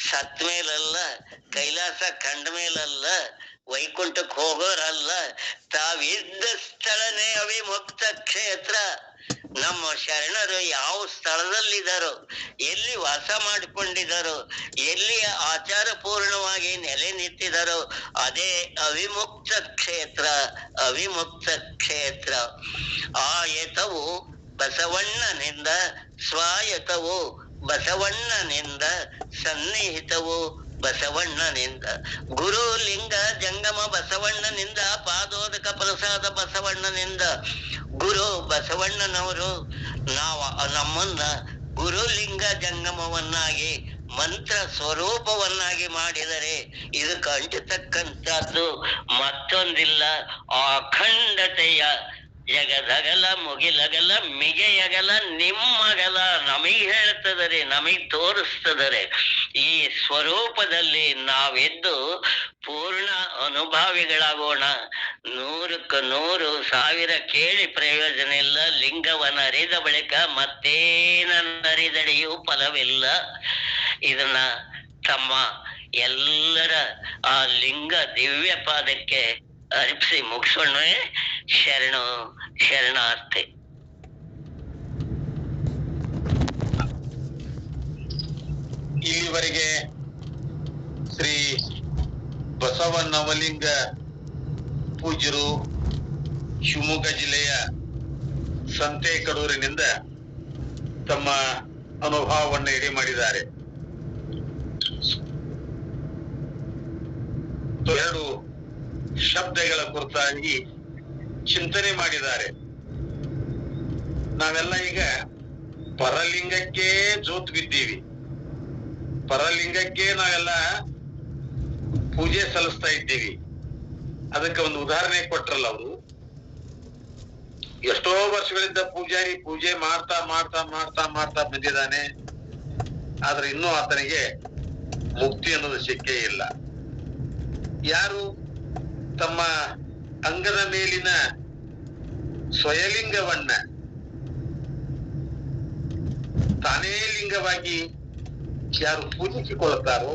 [SPEAKER 5] ಸತ್ ಮೇಲಲ್ಲ, ಕೈಲಾಸ ಕಂಡ ಮೇಲಲ್ಲ, ವೈಕುಂಠಕ್ಕೆ ಹೋಗೋರಲ್ಲ, ತಾವಿದ್ದ ಸ್ಥಳನೇ ಅವಿಮುಕ್ತ ಕ್ಷೇತ್ರ. ನಮ್ಮ ಶರಣರು ಯಾವ ಸ್ಥಳದಲ್ಲಿದ್ದಾರೋ, ಎಲ್ಲಿ ವಾಸ ಮಾಡಿಕೊಂಡಿದ್ದಾರೋ, ಎಲ್ಲಿ ಆಚಾರ ಪೂರ್ಣವಾಗಿ ನೆಲೆ ನಿಂತಿದ್ದಾರೋ ಅದೇ ಅವಿಮುಕ್ತ ಕ್ಷೇತ್ರ. ಅವಿಮುಕ್ತ ಕ್ಷೇತ್ರ. ಆಯತವು ಬಸವಣ್ಣನಿಂದ, ಸ್ವಾಯತವು ಬಸವಣ್ಣನಿಂದ, ಸನ್ನಿಹಿತವು ಬಸವಣ್ಣನಿಂದ. ಗುರು ಲಿಂಗ ಜಂಗಮ ಬಸವಣ್ಣನಿಂದ, ಪಾದೋದಕ ಪ್ರಸಾದ ಬಸವಣ್ಣನಿಂದ. ಗುರು ಬಸವಣ್ಣನವರು ನಮ್ಮನ್ನ ಗುರು ಲಿಂಗ ಜಂಗಮವನ್ನಾಗಿ, ಮಂತ್ರ ಸ್ವರೂಪವನ್ನಾಗಿ ಮಾಡಿದರೆ ಇದಕ್ಕೆ ಅಂಟತಕ್ಕಂಥದ್ದು ಮತ್ತೊಂದಿಲ್ಲ. ಅಖಂಡತೆಯ ಜಗದಗಲ ಮುಗಿಲಗಲ ಮಿಗೆಯಗಲ ನಿಮ್ಮಗಲ ನಮಗ್ ಹೇಳ್ತದರೆ, ನಮಗ್ ತೋರಿಸ್ತದರೆ. ಈ ಸ್ವರೂಪದಲ್ಲಿ ನಾವೆದ್ದು ಪೂರ್ಣ ಅನುಭಾವಿಗಳಾಗೋಣ. 100ಕ್ಕೆ 100 ಸಾವಿರ ಕೇಳಿ ಪ್ರಯೋಜನ ಇಲ್ಲ. ಲಿಂಗವನ್ನ ಅರಿದ ಬಳಿಕ ಮತ್ತೇನರಿದಡೆಯೂ ಫಲವಿಲ್ಲ. ಇದನ್ನ ತಮ್ಮ ಎಲ್ಲರ ಆ ಲಿಂಗ ದಿವ್ಯ ಪಾದಕ್ಕೆ ಅರ್ಪಿಸಿ ಮುಗಿಸೋಣ. ಶರಣಾರ್ಥಿ.
[SPEAKER 4] ಇಲ್ಲಿವರೆಗೆ ಶ್ರೀ ಬಸವನವಲಿಂಗ ಪೂಜ್ಯರು ಶಿವಮೊಗ್ಗ ಜಿಲ್ಲೆಯ ಸಂತೇಕಡೂರಿನಿಂದ ತಮ್ಮ ಅನುಭವವನ್ನು ಎಡೆ ಮಾಡಿದ್ದಾರೆ. 2 ಶಬ್ದಗಳ ಕುರಿತಾಗಿ ಚಿಂತನೆ ಮಾಡಿದ್ದಾರೆ. ನಾವೆಲ್ಲ ಈಗ ಪರಲಿಂಗಕ್ಕೆ ಜೋತ್ ಬಿದ್ದೀವಿ. ಪರಲಿಂಗಕ್ಕೆ ನಾವೆಲ್ಲ ಪೂಜೆ ಸಲ್ಲಿಸ್ತಾ ಇದ್ದೀವಿ. ಅದಕ್ಕೆ ಒಂದು ಉದಾಹರಣೆ ಕೊಟ್ರಲ್ಲ ಅವರು. ಎಷ್ಟೋ ವರ್ಷಗಳಿಂದ ಪೂಜಾರಿ ಪೂಜೆ ಮಾಡ್ತಾ ಮಾಡ್ತಾ ಮಾಡ್ತಾ ಮಾಡ್ತಾ ಬಂದಿದ್ದಾನೆ. ಆದ್ರೆ ಇನ್ನೂ ಆತನಿಗೆ ಮುಕ್ತಿ ಅನ್ನೋದು ಸಿಕ್ಕೇ ಇಲ್ಲ. ಯಾರು ತಮ್ಮ ಅಂಗದ ಮೇಲಿನ ಸ್ವಯಲಿಂಗವನ್ನ ತಾನೇ ಲಿಂಗವಾಗಿ ಯಾರು ಪೂಜಿಸಿಕೊಳ್ಳುತ್ತಾರೋ,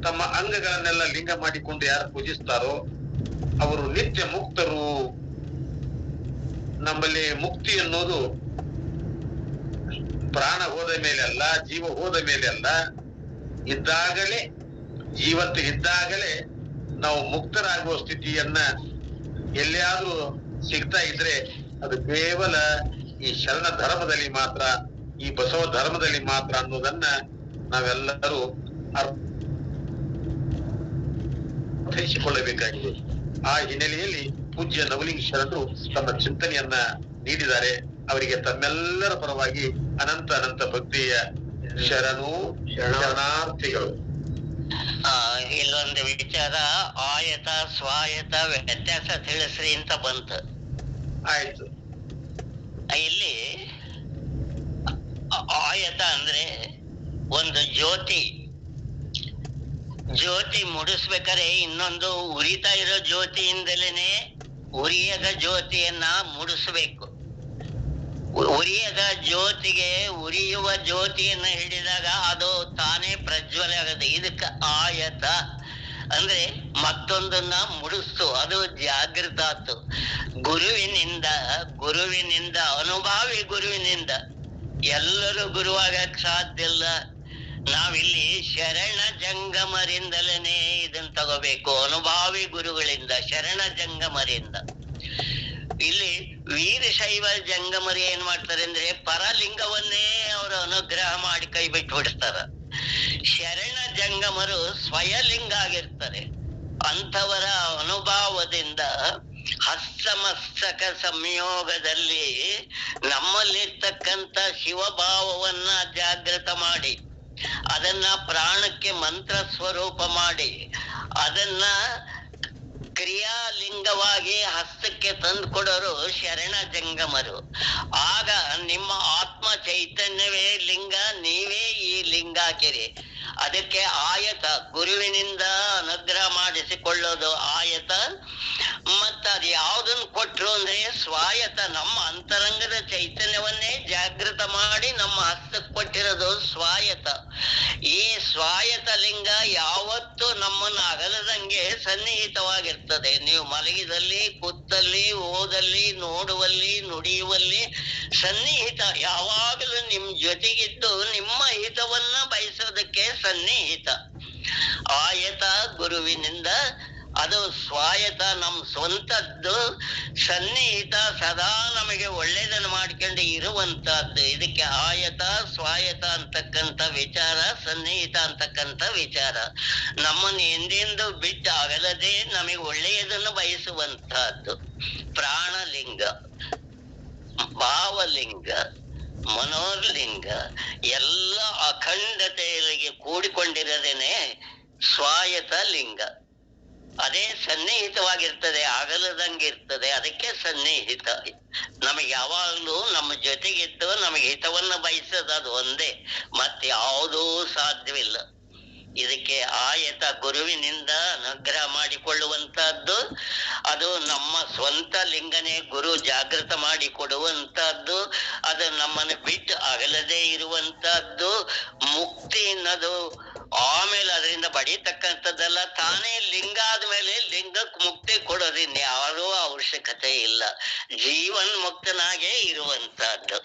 [SPEAKER 4] ತಮ್ಮ ಅಂಗಗಳನ್ನೆಲ್ಲ ಲಿಂಗ ಮಾಡಿಕೊಂಡು ಯಾರು ಪೂಜಿಸ್ತಾರೋ ಅವರು ನಿತ್ಯ ಮುಕ್ತರು. ನಮ್ಮಲ್ಲಿ ಮುಕ್ತಿ ಅನ್ನೋದು ಪ್ರಾಣ ಹೋದ ಮೇಲೆ ಅಲ್ಲ, ಜೀವ ಹೋದ ಮೇಲೆ ಅಲ್ಲ, ಇದ್ದಾಗಲೇ, ಜೀವಂತ ಇದ್ದಾಗಲೇ ನಾವು ಮುಕ್ತರಾಗುವ ಸ್ಥಿತಿಯನ್ನ ಎಲ್ಲಿಯಾದ್ರೂ ಸಿಗ್ತಾ ಇದ್ರೆ ಅದು ಕೇವಲ ಈ ಶರಣ ಧರ್ಮದಲ್ಲಿ ಮಾತ್ರ, ಈ ಬಸವ ಧರ್ಮದಲ್ಲಿ ಮಾತ್ರ ಅನ್ನೋದನ್ನ ನಾವೆಲ್ಲರೂ ಅರ್ಥೈಸಿಕೊಳ್ಳಬೇಕಾಗಿದೆ. ಆ ಹಿನ್ನೆಲೆಯಲ್ಲಿ ಪೂಜ್ಯ ನವಲಿಂಗ ಶರಣರು ತಮ್ಮ ಚಿಂತನೆಯನ್ನ ನೀಡಿದ್ದಾರೆ. ಅವರಿಗೆ ತಮ್ಮೆಲ್ಲರ ಪರವಾಗಿ ಅನಂತ ಅನಂತ ಭಕ್ತಿಯ ಶರಣಾರ್ಥಿಗಳು.
[SPEAKER 5] ಇಲ್ಲೊಂದು ವಿಚಾರ, ಆಯತ ಸ್ವಾಯತ ವ್ಯತ್ಯಾಸ ತಿಳಿಸ್ರಿ ಅಂತ ಬಂತು.
[SPEAKER 4] ಆಯ್ತು.
[SPEAKER 5] ಇಲ್ಲಿ ಆಯತ ಅಂದ್ರೆ ಒಂದು ಜ್ಯೋತಿ. ಜ್ಯೋತಿ ಮುಡಿಸ್ಬೇಕಾರೆ ಇನ್ನೊಂದು ಉರಿತಾ ಇರೋ ಜ್ಯೋತಿಯಿಂದಲೇನೆ ಉರಿಯದ ಜ್ಯೋತಿಯನ್ನ ಮುಡಿಸ್ಬೇಕು. ಉರಿಯದ ಜ್ಯೋತಿಗೆ ಉರಿಯುವ ಜ್ಯೋತಿಯನ್ನ ಹಿಡಿದಾಗ ಅದು ತಾನೇ ಪ್ರಜ್ವಲ ಆಗದೆ. ಇದಕ್ಕೆ ಆಯತ ಅಂದ್ರೆ ಮತ್ತೊಂದನ್ನ ಮುಡಿಸ್ತು, ಅದು ಜಾಗೃತ ಆತು. ಗುರುವಿನಿಂದ ಅನುಭಾವಿ ಗುರುವಿನಿಂದ ಎಲ್ಲರೂ ಗುರುವಾಗಕ್ ಸಾಧ್ಯ ಇಲ್ಲ. ನಾವಿಲ್ಲಿ ಶರಣ ಜಂಗಮರಿಂದಲೇ ಇದನ್ನ ತಗೋಬೇಕು. ಅನುಭಾವಿ ಗುರುಗಳಿಂದ, ಶರಣ ಜಂಗಮರಿಂದ. ಇಲ್ಲಿ ವೀರಶೈವ ಜಂಗಮರು ಏನ್ ಮಾಡ್ತಾರೆ ಅಂದ್ರೆ ಪರಲಿಂಗವನ್ನೇ ಅವರು ಅನುಗ್ರಹ ಮಾಡಿ ಕೈ ಬಿಟ್ಟು ಬಿಡ್ತಾರ. ಶರಣ ಜಂಗಮರು ಸ್ವಯಲಿಂಗ ಆಗಿರ್ತಾರೆ. ಅಂಥವರ ಅನುಭವದಿಂದ ಹಸ್ತಮಸ್ತಕ ಸಂಯೋಗದಲ್ಲಿ ನಮ್ಮಲ್ಲಿರ್ತಕ್ಕಂಥ ಶಿವಭಾವವನ್ನ ಜಾಗೃತ ಮಾಡಿ, ಅದನ್ನ ಪ್ರಾಣಕ್ಕೆ ಮಂತ್ರ ಸ್ವರೂಪ ಮಾಡಿ, ಅದನ್ನ ಕ್ರಿಯಾಲಿಂಗವಾಗಿ ಹಸ್ತಕ್ಕೆ ತಂದು ಕೊಡೋರು ಶರಣ ಜಂಗಮರು. ಆಗ ನಿಮ್ಮ ಆತ್ಮ ಚೈತನ್ಯವೇ ಲಿಂಗ, ನೀವೇ ಈ ಲಿಂಗ ಹಾಕಿರಿ. ಅದಕ್ಕೆ ಆಯತ, ಗುರುವಿನಿಂದ ಅನುಗ್ರಹ ಮಾಡಿಸಿಕೊಳ್ಳೋದು ಆಯತ. ಮತ್ತ ಅದ್ ಯಾವ್ದನ್ ಕೊಟ್ರು ಅಂದ್ರೆ ಸ್ವಾಯತ್ತ, ನಮ್ಮ ಅಂತರಂಗದ ಚೈತನ್ಯವನ್ನೇ ಜಾಗೃತ ಮಾಡಿ ನಮ್ಮ ಹಸ್ತಕ್ಕೆ ಕೊಟ್ಟಿರೋದು ಸ್ವಾಯತ. ಈ ಸ್ವಾಯತ ಲಿಂಗ ಯಾವತ್ತು ನಮ್ಮನ್ನ ಅಗಲದಂಗೆ ಸನ್ನಿಹಿತವಾಗಿರ್ತದೆ. ನೀವು ಮಲಗಿದಲ್ಲಿ, ಕೂತಲ್ಲಿ, ಓದಲ್ಲಿ, ನೋಡುವಲ್ಲಿ, ನುಡಿಯುವಲ್ಲಿ ಸನ್ನಿಹಿತ, ಯಾವಾಗಲೂ ನಿಮ್ ಜೊತೆಗಿದ್ದು ನಿಮ್ಮ ಹಿತವನ್ನ ಬಯಸೋದಕ್ಕೆ ಸನ್ನಿಹಿತ. ಆಯತ ಗುರುವಿನಿಂದ, ಅದು ಸ್ವಾಯತ ನಮ್ ಸ್ವಂತದ್ದು, ಸನ್ನಿಹಿತ, ಸದಾ ನಮಗೆ ಒಳ್ಳೇದನ್ನು ಮಾಡ್ಕೊಂಡು ಇರುವಂತಹದ್ದು. ಇದಕ್ಕೆ ಆಯತ ಸ್ವಾಯತ ಅಂತಕ್ಕಂಥ ವಿಚಾರ, ಸನ್ನಿಹಿತ ಅಂತಕ್ಕಂಥ ವಿಚಾರ. ನಮ್ಮನ್ನು ಎಂದೆಂದು ಬಿಟ್ಟು ಅಗಲದೆ ನಮಗೆ ಒಳ್ಳೆಯದನ್ನು ಬಯಸುವಂತಹದ್ದು. ಪ್ರಾಣಲಿಂಗ, ಭಾವಲಿಂಗ, ಮನೋರ್ಲಿಂಗ ಎಲ್ಲ ಅಖಂಡತೆಯಲ್ಲಿ ಕೂಡಿಕೊಂಡಿರದೇನೆ ಸ್ವಾಯತ ಲಿಂಗ. ಅದೇ ಸನ್ನಿಹಿತವಾಗಿರ್ತದೆ, ಅಗಲದಂಗಿರ್ತದೆ, ಅದಕ್ಕೆ ಸನ್ನಿಹಿತ. ನಮಗೆ ಯಾವಾಗ್ಲೂ ನಮ್ಮ ಜೊತೆಗಿದ್ದು ನಮಗೆ ಹಿತವನ್ನ ಬಯಸೋದು ಅದು ಒಂದೇ, ಮತ್ತೆ ಯಾವುದೂ ಸಾಧ್ಯವಿಲ್ಲ. ಇದಕ್ಕೆ ಆಯತ ಗುರುವಿನಿಂದ ಅನುಗ್ರಹ ಮಾಡಿಕೊಳ್ಳುವಂತಹದ್ದು. ಅದು ನಮ್ಮ ಸ್ವಂತ ಲಿಂಗನೇ ಗುರು ಜಾಗೃತ ಮಾಡಿ ಕೊಡುವಂತಹದ್ದು. ಅದು ನಮ್ಮನ್ನು ಬಿಟ್ಟು ಅಗಲದೇ ಇರುವಂತಹದ್ದು. ಮುಕ್ತಿ ಅನ್ನೋದು ಆಮೇಲೆ ಅದರಿಂದ ಬಡೀತಕ್ಕಂಥದ್ದಲ್ಲ, ತಾನೇ ಲಿಂಗ ಆದ್ಮೇಲೆ ಲಿಂಗಕ್ಕೆ ಮುಕ್ತಿ ಕೊಡೋದಿನ್ ಯಾರೂ ಅವಶ್ಯಕತೆ ಇಲ್ಲ. ಜೀವನ್ ಮುಕ್ತನಾಗೇ ಇರುವಂತಹದ್ದು.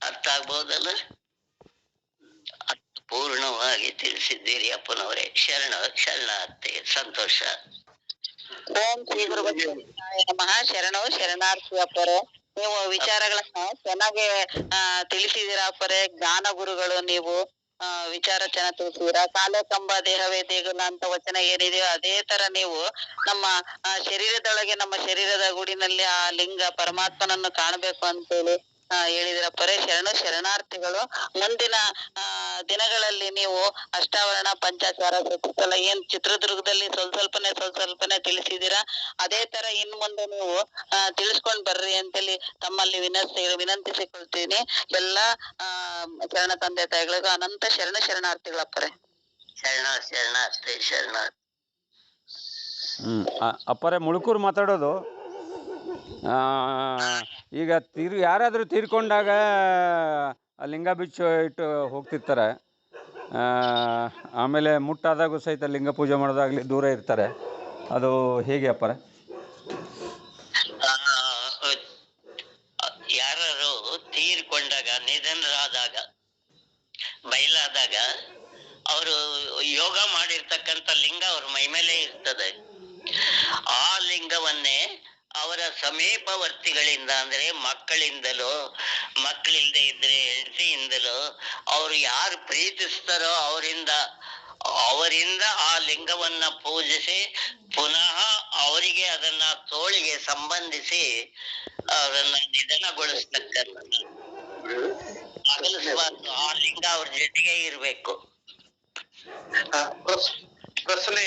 [SPEAKER 5] ಅರ್ಥ ಆಗ್ಬೋದಲ್ಲ? ಪೂರ್ಣವಾಗಿ ತಿಳಿಸಿದ್ದೀರಿ ಅಪ್ಪನವರೇ. ಶರಣಾರ್ಥಿ. ಸಂತೋಷ.
[SPEAKER 2] ಓಂ ಶ್ರೀ ಗುರು ಬಸವಲಿಂಗಾಯ ನಮಃ. ಶರಣಾರ್ಥಿ ಅಪ್ಪರೇ. ನೀವು ವಿಚಾರಗಳನ್ನ ಚೆನ್ನಾಗಿ ತಿಳಿಸಿದೀರ ಅಪ್ಪರೇ. ಜ್ಞಾನ ಗುರುಗಳು ನೀವು. ವಿಚಾರ ಚೆನ್ನಾಗಿ ತಿಳಿಸಿದೀರ. ಕಾಲೇ ಕಂಬ ದೇಹವೇ ದೇಗುಲ ಅಂತ ವಚನ ಏನಿದೆಯೋ ಅದೇ ತರ ನೀವು ನಮ್ಮ ಶರೀರದೊಳಗೆ, ನಮ್ಮ ಶರೀರದ ಗೂಡಿನಲ್ಲಿ ಆ ಲಿಂಗ ಪರಮಾತ್ಮನನ್ನು ಕಾಣಬೇಕು ಅಂತೇಳಿ ಹೇಳಿದ್ರಪ್ಪರೇ. ಶರಣಾರ್ಥಿಗಳು. ಮುಂದಿನ ದಿನಗಳಲ್ಲಿ ನೀವು ಅಷ್ಟಾವರಣ ಪಂಚಾಚಾರ ಸಚಿತಲ ಏನ್ ಚಿತ್ರದುರ್ಗದಲ್ಲಿ ಸ್ವಲ್ಪನೇ ತಿಳಿಸಿದೀರಾ, ಅದೇ ತರ ಇನ್ ಮುಂದೆ ನೀವು ತಿಳಿಸ್ಕೊಂಡ್ ಬರ್ರಿ ಅಂತೇಳಿ ತಮ್ಮಲ್ಲಿ ವಿನಂತಿಸಿಕೊಳ್ತೀನಿ. ಎಲ್ಲಾ ಶರಣ ತಂದೆ ತಾಯಿಗಳಿಗೂ ಅನಂತ ಶರಣಾರ್ಥಿಗಳಪ್ಪರೇ.
[SPEAKER 5] ಶರಣಾರ್ಥಿ.
[SPEAKER 3] ಅಪ್ಪರೇ ಮುಳುಕೂರು ಮಾತಾಡೋದು. ಈಗ ಯಾರಾದರೂ ತೀರ್ಕೊಂಡಾಗ ಲಿಂಗ ಬಿಚ್ಚು ಇಟ್ಟು ಹೋಗ್ತಿರ್ತಾರೆ. ಆಮೇಲೆ ಮುಟ್ಟಾದಾಗೂ ಸಹಿತ ಲಿಂಗ ಪೂಜೆ ಮಾಡೋದಾಗ್ಲಿ ದೂರ ಇರ್ತಾರೆ. ಅದು ಹೇಗೆ ಅಪ್ಪರೇ?
[SPEAKER 5] ಯಾರು ತೀರ್ಕೊಂಡಾಗ, ನಿಧನರಾದಾಗ, ಬಯಲಾದಾಗ ಅವರು ಯೋಗ ಮಾಡಿರ್ತಕ್ಕಂಥ ಲಿಂಗ ಅವ್ರ ಮೈ ಮೇಲೆ ಇರ್ತದೆ. ಆ ಲಿಂಗವನ್ನೇ ಅವರ ಸಮೀಪವರ್ತಿಗಳಿಂದ, ಅಂದ್ರೆ ಮಕ್ಕಳಿಂದಲೋ, ಮಕ್ಕಳಿಲ್ಲದೆ ಇದ್ರೆ ಹೆಂಡತಿಯಿಂದಲೋ, ಅವರು ಯಾರು ಪ್ರೀತಿಸ್ತಾರೋ ಅವರಿಂದ ಆ ಲಿಂಗವನ್ನ ಪೂಜಿಸಿ ಪುನಃ ಅವರಿಗೆ ಅದನ್ನ ತೋಳಿಗೆ ಸಂಬಂಧಿಸಿ ಅವರನ್ನ ನಿಧನಗೊಳಿಸ್ತಕ್ಕಂಥ ಅಗಲಿಸಬಾರ್ದು. ಆ ಲಿಂಗ ಅವ್ರ ಜೊತೆಗೆ ಇರ್ಬೇಕು.
[SPEAKER 4] ಪ್ರಶ್ನೆ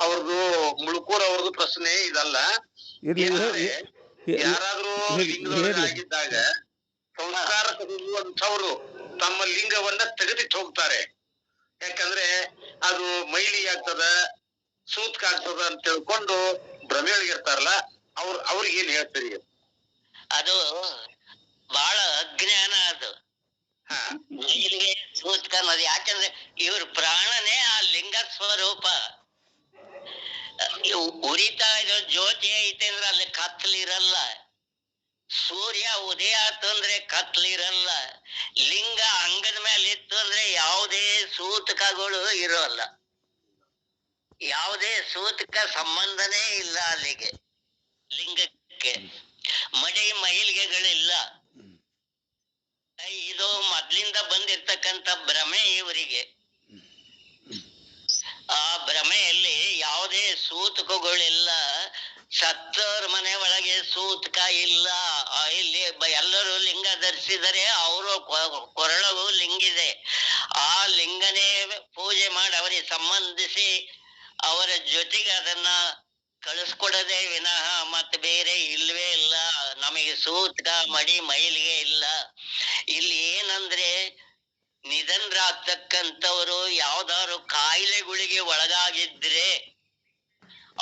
[SPEAKER 4] ಅವ್ರದ್ದು, ಮುಳುಕೂರ್ ಅವ್ರದ್ದು ಪ್ರಶ್ನೆ ಇದಲ್ಲ. ಯಾರಾದ್ರೂ ಲಿಂಗದೊಳಗಾಗಿದ್ದಾಗ ಸಂಸ್ಕಾರ ತೆಗೆದುವಂಥವ್ರು ತಮ್ಮ ಲಿಂಗವನ್ನ ತೆಗೆದಿಟ್ಟು ಹೋಗ್ತಾರೆ. ಯಾಕಂದ್ರೆ ಅದು ಮೈಲಿ ಆಗ್ತದ, ಸೂತ್ಕ ಆಗ್ತದ ಅಂತ ತಿಳ್ಕೊಂಡು ಭ್ರಮೆಯೊಳಗಿರ್ತಾರಲ್ಲ, ಅವ್ರಿಗೆ ಏನ್ ಹೇಳ್ತೀರಿ?
[SPEAKER 5] ಅದು ಬಹಳ ಅಜ್ಞಾನ. ಅದು ಮೈಲಿಗೆ ಸೂತ್ಕ ಅನ್ನೋದು. ಯಾಕಂದ್ರೆ ಇವ್ರ ಪ್ರಾಣನೇ ಆ ಲಿಂಗ ಸ್ವರೂಪ. ಉರಿತಾ ಇರೋ ಜ್ಯೋತಿ ಐತೆ ಅಂದ್ರೆ ಅಲ್ಲಿ ಕತ್ಲಿರಲ್ಲ. ಸೂರ್ಯ ಉದಯ ಆಯ್ತು ಅಂದ್ರೆ ಕತ್ಲಿರಲ್ಲ. ಲಿಂಗ ಅಂಗದ ಮೇಲೆ ಇತ್ತು ಅಂದ್ರೆ ಯಾವುದೇ ಸೂತಕಗಳು ಇರೋಲ್ಲ. ಯಾವುದೇ ಸೂತಕ ಸಂಬಂಧನೇ ಇಲ್ಲ ಅಲ್ಲಿಗೆ, ಲಿಂಗಕ್ಕೆ. ಮೈಲಿಗೆಗಳಿಲ್ಲ. ಇದು ಮೊದ್ಲಿಂದ ಬಂದಿರ್ತಕ್ಕಂಥ ಭ್ರಮೆ ಇವರಿಗೆ. ಆ ಭ್ರಮೆಯಲ್ಲಿ ಯಾವುದೇ ಸೂತಕಗಳಿಲ್ಲ. ಸತ್ತೋರ್ ಮನೆ ಒಳಗೆ ಸೂತಕ ಇಲ್ಲ. ಇಲ್ಲಿ ಎಲ್ಲರೂ ಲಿಂಗ ಧರಿಸಿದರೆ ಅವರು ಕೊರಳವು ಲಿಂಗಿದೆ. ಆ ಲಿಂಗನೇ ಪೂಜೆ ಮಾಡಿ ಅವರಿಗೆ ಸಂಬಂಧಿಸಿ ಅವರ ಜೊತೆಗೆ ಅದನ್ನ ಕಳಿಸ್ಕೊಡದೆ ವಿನಃ ಮತ್ತೆ ಬೇರೆ ಇಲ್ವೇ ಇಲ್ಲ. ನಮಗೆ ಸೂತಕ ಮೈಲಿಗೆ ಇಲ್ಲ. ಇಲ್ಲಿ ಏನಂದ್ರೆ ನಿಧನರಾಗ್ತಕ್ಕಂಥವ್ರು ಯಾವ್ದಾದ್ರು ಕಾಯಿಲೆಗಳಿಗೆ ಒಳಗಾಗಿದ್ರೆ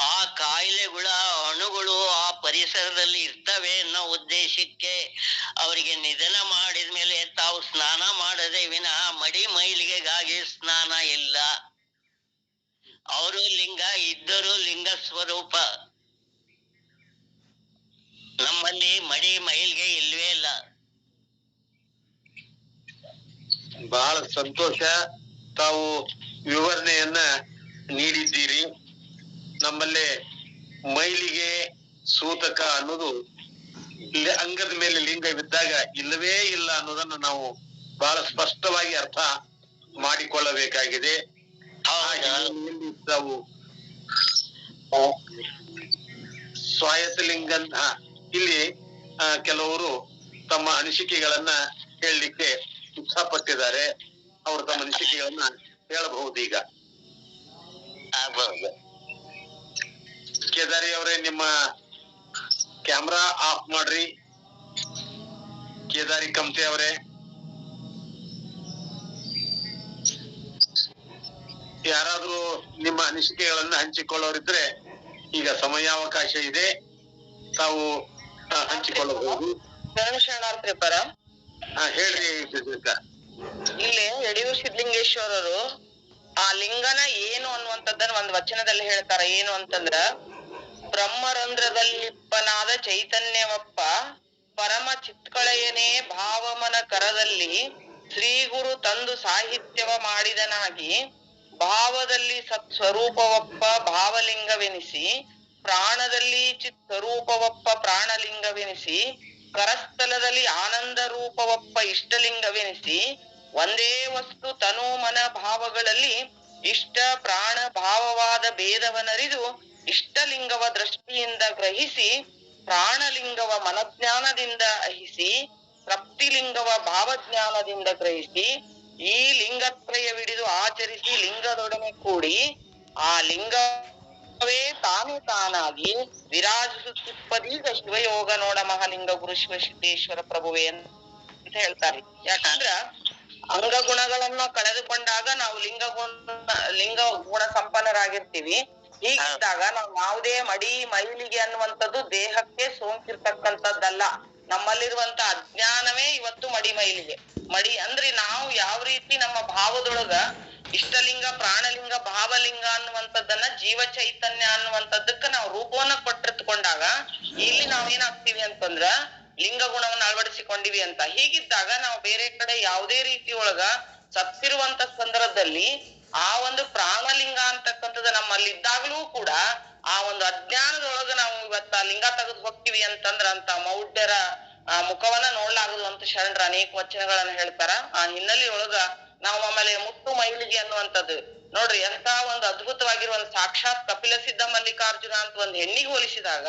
[SPEAKER 5] ಆ ಕಾಯಿಲೆಗಳ ಅಣುಗಳು ಆ ಪರಿಸರದಲ್ಲಿ ಇರ್ತವೆ ಅನ್ನೋ ಉದ್ದೇಶಕ್ಕೆ ಅವರಿಗೆ ನಿಧನ ಮಾಡಿದ ಮೇಲೆ ತಾವು ಸ್ನಾನ ಮಾಡದೆ ವಿನಃ ಮಡಿ ಮೈಲಿಗೆಗಾಗಿ ಸ್ನಾನ ಇಲ್ಲ. ಅವರು ಲಿಂಗ ಇದ್ದರೂ ಲಿಂಗ ಸ್ವರೂಪ. ನಮ್ಮಲ್ಲಿ ಮಡಿ ಮೈಲಿಗೆ ಇಲ್ವೇ ಇಲ್ಲ.
[SPEAKER 4] ಬಹಳ ಸಂತೋಷ, ತಾವು ವಿವರಣೆಯನ್ನ ನೀಡಿದ್ದೀರಿ. ನಮ್ಮಲ್ಲಿ ಮೈಲಿಗೆ ಸೂತಕ ಅನ್ನೋದು ಅಂಗದ ಮೇಲೆ ಲಿಂಗವಿದ್ದಾಗ ಇಲ್ಲವೇ ಇಲ್ಲ ಅನ್ನೋದನ್ನ ನಾವು ಬಹಳ ಸ್ಪಷ್ಟವಾಗಿ ಅರ್ಥ ಮಾಡಿಕೊಳ್ಳಬೇಕಾಗಿದೆ. ತಾವು ಸ್ವಾಯತ್ತ ಲಿಂಗ ಇಲ್ಲಿ ಕೆಲವರು ತಮ್ಮ ಅನಿಸಿಕೆಗಳನ್ನ ಹೇಳಲಿಕ್ಕೆ ಇಚ್ಛಾಪಟ್ಟಿದ್ದಾರೆ. ಅವರು ತಮ್ಮ ಅನಿಸಿಕೆಗಳನ್ನ ಹೇಳಬಹುದು. ಈಗ ಕೇದಾರಿ ಅವರೇ, ನಿಮ್ಮ ಕ್ಯಾಮ್ರಾ ಆಫ್ ಮಾಡ್ರಿ. ಕೇದಾರಿ ಕಮ್ತೆ ಅವರೇ, ಯಾರಾದ್ರೂ ನಿಮ್ಮ ಅನಿಸಿಕೆಗಳನ್ನ ಹಂಚಿಕೊಳ್ಳೋರಿದ್ರೆ ಈಗ ಸಮಯಾವಕಾಶ ಇದೆ, ತಾವು ಹಂಚಿಕೊಳ್ಳಬಹುದು.
[SPEAKER 2] ಶರಣಾರ್ಥಿ ಪರ
[SPEAKER 4] ಹೇಳ್ರಿ.
[SPEAKER 2] ಇಲ್ಲಿ ಯಡಿಯೂರು ಸಿದ್ಧಲಿಂಗೇಶ್ವರರು ಆ ಲಿಂಗನ ಏನು ಅನ್ನುವಂಥದ್ದನ್ನ ಒಂದು ವಚನದಲ್ಲಿ ಹೇಳ್ತಾರ. ಏನು ಅಂತಂದ್ರ, ಬ್ರಹ್ಮರಂಧ್ರದಲ್ಲಿಪ್ಪನಾದ ಚೈತನ್ಯವಪ್ಪ ಪರಮ ಚಿತ್ಕಳೆಯನೇ ಭಾವಮನ ಕರದಲ್ಲಿ ಶ್ರೀ ಗುರು ತಂದು ಸಾಹಿತ್ಯವ ಮಾಡಿದನಾಗಿ ಭಾವದಲ್ಲಿ ಸತ್ಸ್ವರೂಪವಪ್ಪ ಭಾವಲಿಂಗವೆನಿಸಿ ಪ್ರಾಣದಲ್ಲಿ ಚಿತ್ ಸ್ವರೂಪವಪ್ಪ ಪ್ರಾಣಲಿಂಗವೆನಿಸಿ ಕರಸ್ಥಲದಲ್ಲಿ ಆನಂದ ರೂಪವಪ್ಪ ಇಷ್ಟಲಿಂಗವೆನಿಸಿ ಒಂದೇ ವಸ್ತು ತನು ಮನ ಭಾವಗಳಲ್ಲಿ ಇಷ್ಟ ಪ್ರಾಣ ಭಾವವಾದ ಭೇದವನರಿದು ಇಷ್ಟಲಿಂಗವ ದೃಷ್ಟಿಯಿಂದ ಗ್ರಹಿಸಿ ಪ್ರಾಣಲಿಂಗವ ಮನಜ್ಞಾನದಿಂದ ಅಹಿಸಿ ತೃಪ್ತಿಲಿಂಗವ ಭಾವಜ್ಞಾನದಿಂದ ಗ್ರಹಿಸಿ ಈ ಲಿಂಗತ್ರಯವಿಡಿದು ಆಚರಿಸಿ ಲಿಂಗದೊಡನೆ ಕೂಡಿ ಆ ಲಿಂಗವೇ ತಾನೇ ತಾನಾಗಿ ವಿರಾಜಿಸುತ್ತಿಪ್ಪದೀಗ ಶಿವಯೋಗ ನೋಡ ಮಹಾಲಿಂಗ ಗುರು ಶಿವಸಿದ್ದೇಶ್ವರ ಪ್ರಭುವೇ ಅಂತ ಹೇಳ್ತಾರೆ. ಯಾಕಂದ್ರ ಅಂಗಗುಣಗಳನ್ನ ಕಳೆದುಕೊಂಡಾಗ ನಾವು ಲಿಂಗ ಗುಣ ಸಂಪನ್ನರಾಗಿರ್ತೀವಿ. ಹೀಗಿದ್ದಾಗ ನಾವು ಯಾವುದೇ ಮಡಿ ಮೈಲಿಗೆ ಅನ್ನುವಂಥದ್ದು ದೇಹಕ್ಕೆ ಸೋಂಕಿರ್ತಕ್ಕಂಥದ್ದಲ್ಲ. ನಮ್ಮಲ್ಲಿರುವಂತ ಅಜ್ಞಾನವೇ ಇವತ್ತು ಮಡಿ ಮೈಲಿಗೆ. ಮಡಿ ಅಂದ್ರೆ ನಾವು ಯಾವ ರೀತಿ ನಮ್ಮ ಭಾವದೊಳಗ ಇಷ್ಟಲಿಂಗ ಪ್ರಾಣಲಿಂಗ ಭಾವಲಿಂಗ ಅನ್ನುವಂಥದ್ದನ್ನ ಜೀವ ಚೈತನ್ಯ ಅನ್ನುವಂಥದ್ದಕ್ಕ ನಾವು ರೂಪವನ್ನ ಕೊಟ್ಟಿರ್ತುಕೊಂಡಾಗ ಇಲ್ಲಿ ನಾವೇನಾಗ್ತೀವಿ ಅಂತಂದ್ರ ಲಿಂಗ ಗುಣವನ್ನ ಅಳವಡಿಸಿಕೊಂಡಿವಿ ಅಂತ. ಹೀಗಿದ್ದಾಗ ನಾವು ಬೇರೆ ಕಡೆ ಯಾವುದೇ ರೀತಿ ಒಳಗ ಸತ್ತಿರುವಂತ ಸಂದರ್ಭದಲ್ಲಿ ಆ ಒಂದು ಪ್ರಾಣಲಿಂಗ ಅಂತಕ್ಕಂಥದ್ದು ನಮ್ಮಲ್ಲಿ ಇದ್ದಾಗ್ಲೂ ಕೂಡ ಆ ಒಂದು ಅಜ್ಞಾನದೊಳಗ ನಾವು ಇವತ್ತ ಲಿಂಗ ತೆಗೆದು ಹೋಗ್ತೀವಿ ಅಂತಂದ್ರ ಅಂತ ಮೌಢ್ಯರ ಮುಖವನ್ನ ನೋಡ್ಲಾಗದು ಅಂತ ಶರಣರ ಅನೇಕ ವಚನಗಳನ್ನ ಹೇಳ್ತಾರ. ಆ ಹಿನ್ನೆಲೆಯೊಳಗ ನಾವು ಆಮೇಲೆ ಮುಟ್ಟು ಮೈಲಿಗೆ ಅನ್ನುವಂಥದ್ದು ನೋಡ್ರಿ ಎಂತ ಒಂದು ಅದ್ಭುತವಾಗಿರುವ ಸಾಕ್ಷಾತ್ ಕಪಿಲ ಸಿದ್ಧ ಮಲ್ಲಿಕಾರ್ಜುನ ಅಂತ ಒಂದ್ ಹೆಣ್ಣಿಗೆ ಹೋಲಿಸಿದಾಗ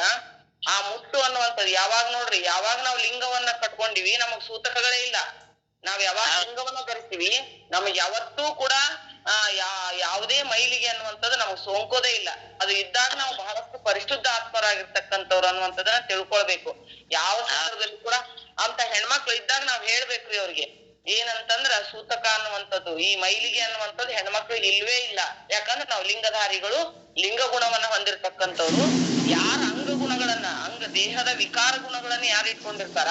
[SPEAKER 2] ಆ ಮುಟ್ಟು ಅನ್ನುವಂಥದ್ದು ಯಾವಾಗ ನೋಡ್ರಿ, ಯಾವಾಗ ನಾವು ಲಿಂಗವನ್ನ ಕಟ್ಕೊಂಡಿವಿ ನಮಗ್ ಸೂತಕಗಳೇ ಇಲ್ಲ. ನಾವ್ ಯಾವಾಗ ಲಿಂಗವನ್ನ ಧರಿಸ್ತೀವಿ ನಮಗ್ ಯಾವತ್ತೂ ಕೂಡ ಯಾವುದೇ ಮೈಲಿಗೆ ಅನ್ನುವಂಥದ್ದು ನಮಗ್ ಸೋಂಕೋದೇ ಇಲ್ಲ. ಅದು ಇದ್ದಾಗ ನಾವು ಬಹಳಷ್ಟು ಪರಿಶುದ್ಧ ಆತ್ಮರಾಗಿರ್ತಕ್ಕಂಥವ್ರು ಅನ್ನುವಂಥದ್ದನ್ನ ತಿಳ್ಕೊಳ್ಬೇಕು. ಯಾವ ಸಂದರ್ಭದಲ್ಲಿ ಕೂಡ ಅಂತ ಹೆಣ್ಮಕ್ಳು ಇದ್ದಾಗ ನಾವ್ ಹೇಳ್ಬೇಕ್ರಿ ಅವ್ರಿಗೆ ಏನಂತಂದ್ರ ಸೂತಕ ಅನ್ನುವಂಥದ್ದು ಈ ಮೈಲಿಗೆ ಅನ್ನುವಂಥದ್ದು ಹೆಣ್ಮಕ್ಳಿಗೆ ಇಲ್ವೇ ಇಲ್ಲ. ಯಾಕಂದ್ರೆ ನಾವು ಲಿಂಗಧಾರಿಗಳು ಲಿಂಗ ಗುಣವನ್ನ ಹೊಂದಿರತಕ್ಕಂಥವ್ರು. ಯಾರ ಅಂಗ ಗುಣಗಳನ್ನ ದೇಹದ ವಿಕಾರ ಗುಣಗಳನ್ನ ಯಾರು ಇಟ್ಕೊಂಡಿರ್ತಾರ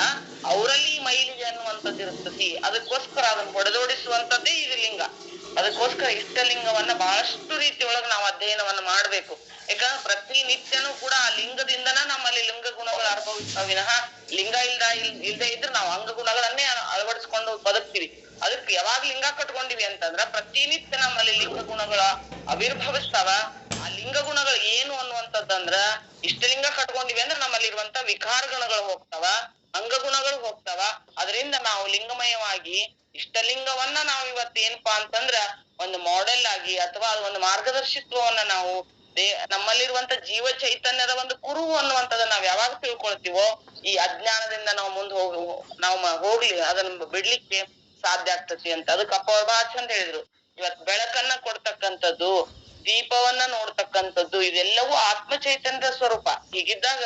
[SPEAKER 2] ಅವರಲ್ಲಿ ಮೈಲಿಗೆ ಅನ್ನುವಂಥದ್ದು ಇರ್ತತಿ. ಅದಕ್ಕೋಸ್ಕರ ಅದನ್ನ ಹೊಡೆದೋಡಿಸುವಂಥದ್ದೇ ಇದು ಲಿಂಗ. ಅದಕ್ಕೋಸ್ಕರ ಇಷ್ಟಲಿಂಗವನ್ನ ಬಹಳಷ್ಟು ರೀತಿಯೊಳಗ ನಾವು ಅಧ್ಯಯನವನ್ನ ಮಾಡ್ಬೇಕು. ಯಾಕಂದ್ರೆ ಪ್ರತಿ ನಿತ್ಯನೂ ಕೂಡ ಆ ಲಿಂಗದಿಂದನ ನಮ್ಮಲ್ಲಿ ಲಿಂಗ ಗುಣಗಳು ಅನುಭವಿಸ್ತಾವ ವಿನಃ ಲಿಂಗ ಇಲ್ದೇ ಇದ್ರೆ ನಾವು ಅಂಗ ಗುಣಗಳನ್ನೇ ಅಳವಡಿಸ್ಕೊಂಡು ಬದುಕ್ತಿವಿ. ಅದಕ್ಕೆ ಯಾವಾಗ ಲಿಂಗ ಕಟ್ಕೊಂಡಿವಿ ಅಂತಂದ್ರ ಪ್ರತಿನಿತ್ಯ ನಮ್ಮಲ್ಲಿ ಲಿಂಗ ಗುಣಗಳ ಆವಿರ್ಭವಿಸ್ತಾವ. ಆ ಲಿಂಗ ಗುಣಗಳು ಏನು ಅನ್ನುವಂಥದ್ದಂದ್ರ ಇಷ್ಟಲಿಂಗ ಕಟ್ಕೊಂಡಿವಿ ಅಂದ್ರೆ ನಮ್ಮಲ್ಲಿ ಇರುವಂತ ವಿಕಾರ ಗುಣಗಳು ಹೋಗ್ತಾವ, ಅಂಗಗುಣಗಳು ಹೋಗ್ತಾವ. ಅದರಿಂದ ನಾವು ಲಿಂಗಮಯವಾಗಿ ಇಷ್ಟಲಿಂಗವನ್ನ ನಾವು ಇವತ್ತೇನಪ್ಪಾ ಅಂತಂದ್ರ ಒಂದು ಮಾಡೆಲ್ ಆಗಿ ಅಥವಾ ಒಂದು ಮಾರ್ಗದರ್ಶಿತ್ವವನ್ನ ನಾವು ನಮ್ಮಲ್ಲಿರುವಂತ ಜೀವ ಚೈತನ್ಯದ ಒಂದು ಕುರುಹು ಅನ್ನುವಂಥದ್ದನ್ನ ನಾವ್ ಯಾವಾಗ ತಿಳ್ಕೊಳ್ತೀವೋ ಈ ಅಜ್ಞಾನದಿಂದ ನಾವು ಹೋಗ್ಲಿ ಅದನ್ನ ಬಿಡ್ಲಿಕ್ಕೆ ಸಾಧ್ಯ ಆಗ್ತತಿ ಅಂತ. ಅದಕ್ಕೆ ಅಪ್ಪ ಅವ್ರು ಬಹಳ ಚಂದ ಹೇಳಿದ್ರು, ಇವತ್ ಬೆಳಕನ್ನ ಕೊಡ್ತಕ್ಕಂಥದ್ದು, ದೀಪವನ್ನ ನೋಡ್ತಕ್ಕಂಥದ್ದು ಇದೆಲ್ಲವೂ ಆತ್ಮ ಚೈತನ್ಯದ ಸ್ವರೂಪ. ಹೀಗಿದ್ದಾಗ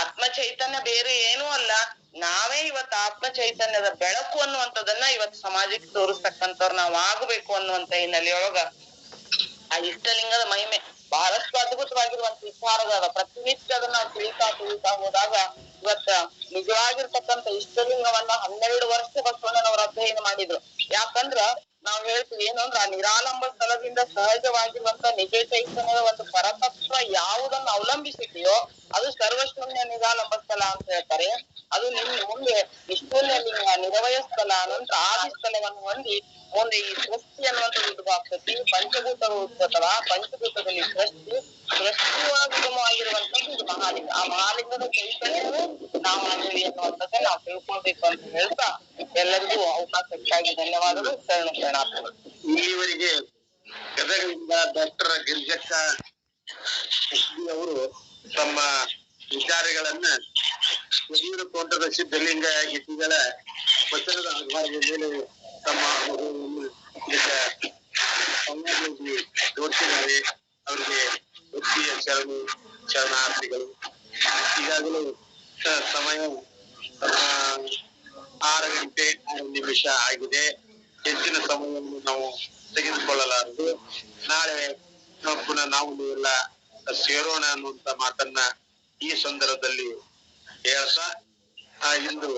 [SPEAKER 2] ಆತ್ಮ ಚೈತನ್ಯ ಬೇರೆ ಏನೂ ಅಲ್ಲ, ನಾವೇ ಇವತ್ತು ಆತ್ಮ ಚೈತನ್ಯದ ಬೆಳಕು ಅನ್ನುವಂಥದ್ದನ್ನ ಇವತ್ತು ಸಮಾಜಕ್ಕೆ ತೋರಿಸ್ತಕ್ಕಂಥವ್ರು ನಾವು ಆಗ್ಬೇಕು ಅನ್ನುವಂತ ಹಿನ್ನೆಲೆಯೊಳಗ ಆ ಇಷ್ಟಲಿಂಗದ ಮಹಿಮೆ ಬಹಳಷ್ಟು ಅದ್ಭುತವಾಗಿರುವಂತ ವಿಚಾರಗಳ ಪ್ರತಿನಿತ್ಯ ಅದನ್ನ ತಿಳಿತಾ ಹೋದಾಗ ಇವತ್ತ ನಿಜವಾಗಿರ್ತಕ್ಕಂಥ ಇಷ್ಟಲಿಂಗವನ್ನ 12 ವರ್ಷ ಬಸವಣ್ಣನವರು ಅಧ್ಯಯನ ಮಾಡಿದ್ರು. ಯಾಕಂದ್ರ ನಾವ್ ಹೇಳ್ತೀವಿ ಏನು ಅಂದ್ರ ಆ ನಿರಾಲಂಬ ಸ್ಥಳದಿಂದ ಸಹಜವಾಗಿರುವಂತ ನಿಜ ಚೈತನ್ಯದ ಒಂದು ಪರತತ್ವ ಯಾವುದನ್ನ ಅವಲಂಬಿಸಿದೆಯೋ ಅದು ಸರ್ವಶೂನ್ಯ ನಿರಾಲಂಬ ಸ್ಥಳ ಅಂತ ಹೇಳ್ತಾರೆ. ಅದು ನಿಮ್ ಮುಂದೆ ನಿಷ್ಠೂನ್ಯ ಲಿಂಗ ನಿರವಯ ಸ್ಥಳ ಅನಂತರ ಆದಿ ಸ್ಥಳವನ್ನು ಹೊಂದಿ ಮುಂದೆ ಈ ಸೃಷ್ಟಿ ಅನ್ನುವಂಥದ್ದು ಉದ್ಭವಾಗ್ತತಿ. ಪಂಚಭೂತಗಳು ಉತ್ಪತ್ತವ, ಪಂಚಭೂತದಲ್ಲಿ ಸೃಷ್ಟಿಯೊಳಗಿರುವಂತದ್ದು ಇದು ಮಹಾಲಿಂಗ. ಆ ಮಹಾಲಿಂಗದ ಚೈತನ್ಯವೇ ನಾವು ಆಗಿವಿ ಅನ್ನುವಂಥದ್ದೇ ನಾವು ತಿಳ್ಕೊಳ್ಬೇಕು ಅಂತ ಹೇಳ್ತಾ ಎಲ್ಲರಿಗೂ ಅವಕಾಶಕ್ಕಾಗಿ ಧನ್ಯವಾದಗಳು. ಶರಣಾರ್ಥಿಗಳು.
[SPEAKER 4] ಇಲ್ಲಿವರೆಗೆ ಗದಗದಿಂದ ಡಾಕ್ಟರ್ ಗಿರಿಜಕ್ಕ ಅವರು ತಮ್ಮ ವಿಚಾರಗಳನ್ನ ಯಡಿಯೂರ ತೋಟದ ಸಿದ್ಧಲಿಂಗ ಯತಿಗಳ ವಚನದ ಆಧಾರದ ಮೇಲೆ ತಮ್ಮ ಸಂವಾದದಲ್ಲಿ ತೋರಿಸಿದ್ದಾರೆ. ಅವರಿಗೆ ವೃತ್ತಿಯ ಶರಣಾರ್ಥಿಗಳು. ಈಗಾಗಲೇ ಸಮಯ 6:06 ಆಗಿದೆ. ಹೆಚ್ಚಿನ ಸಮಯವನ್ನು ನಾವು ತೆಗೆದುಕೊಳ್ಳಲಾರದು. ನಾಳೆ ಪುನಃ ನಾವು ಎಲ್ಲ ಸೇರೋಣ ಅನ್ನುವಂತ ಮಾತನ್ನ ಈ ಸಂದರ್ಭದಲ್ಲಿ ಹೇಳ್ತಾ ಇಂದು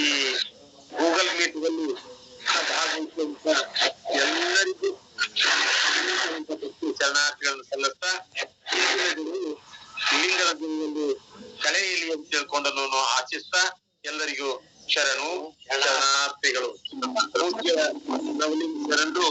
[SPEAKER 4] ಈ ಗೂಗಲ್ ಮೀಟ್ನಲ್ಲಿ ಭಾಗವಹಿಸುವಂತ ಎಲ್ಲರಿಗೂ ಶರಣಾರ್ಥಿಗಳನ್ನು ಸಲ್ಲಿಸ್ತಾ ಲಿಂಗದ ದಿನದಲ್ಲಿ ಕಳೆಯಲಿ ಅಂತ ತಿಳ್ಕೊಂಡು ನಾನು ಆಶಿಸ್ತಾ ಎಲ್ಲರಿಗೂ ಶರಣಾರ್ಥಿಗಳು. ನವಲಿಂಗ ಶರಣರು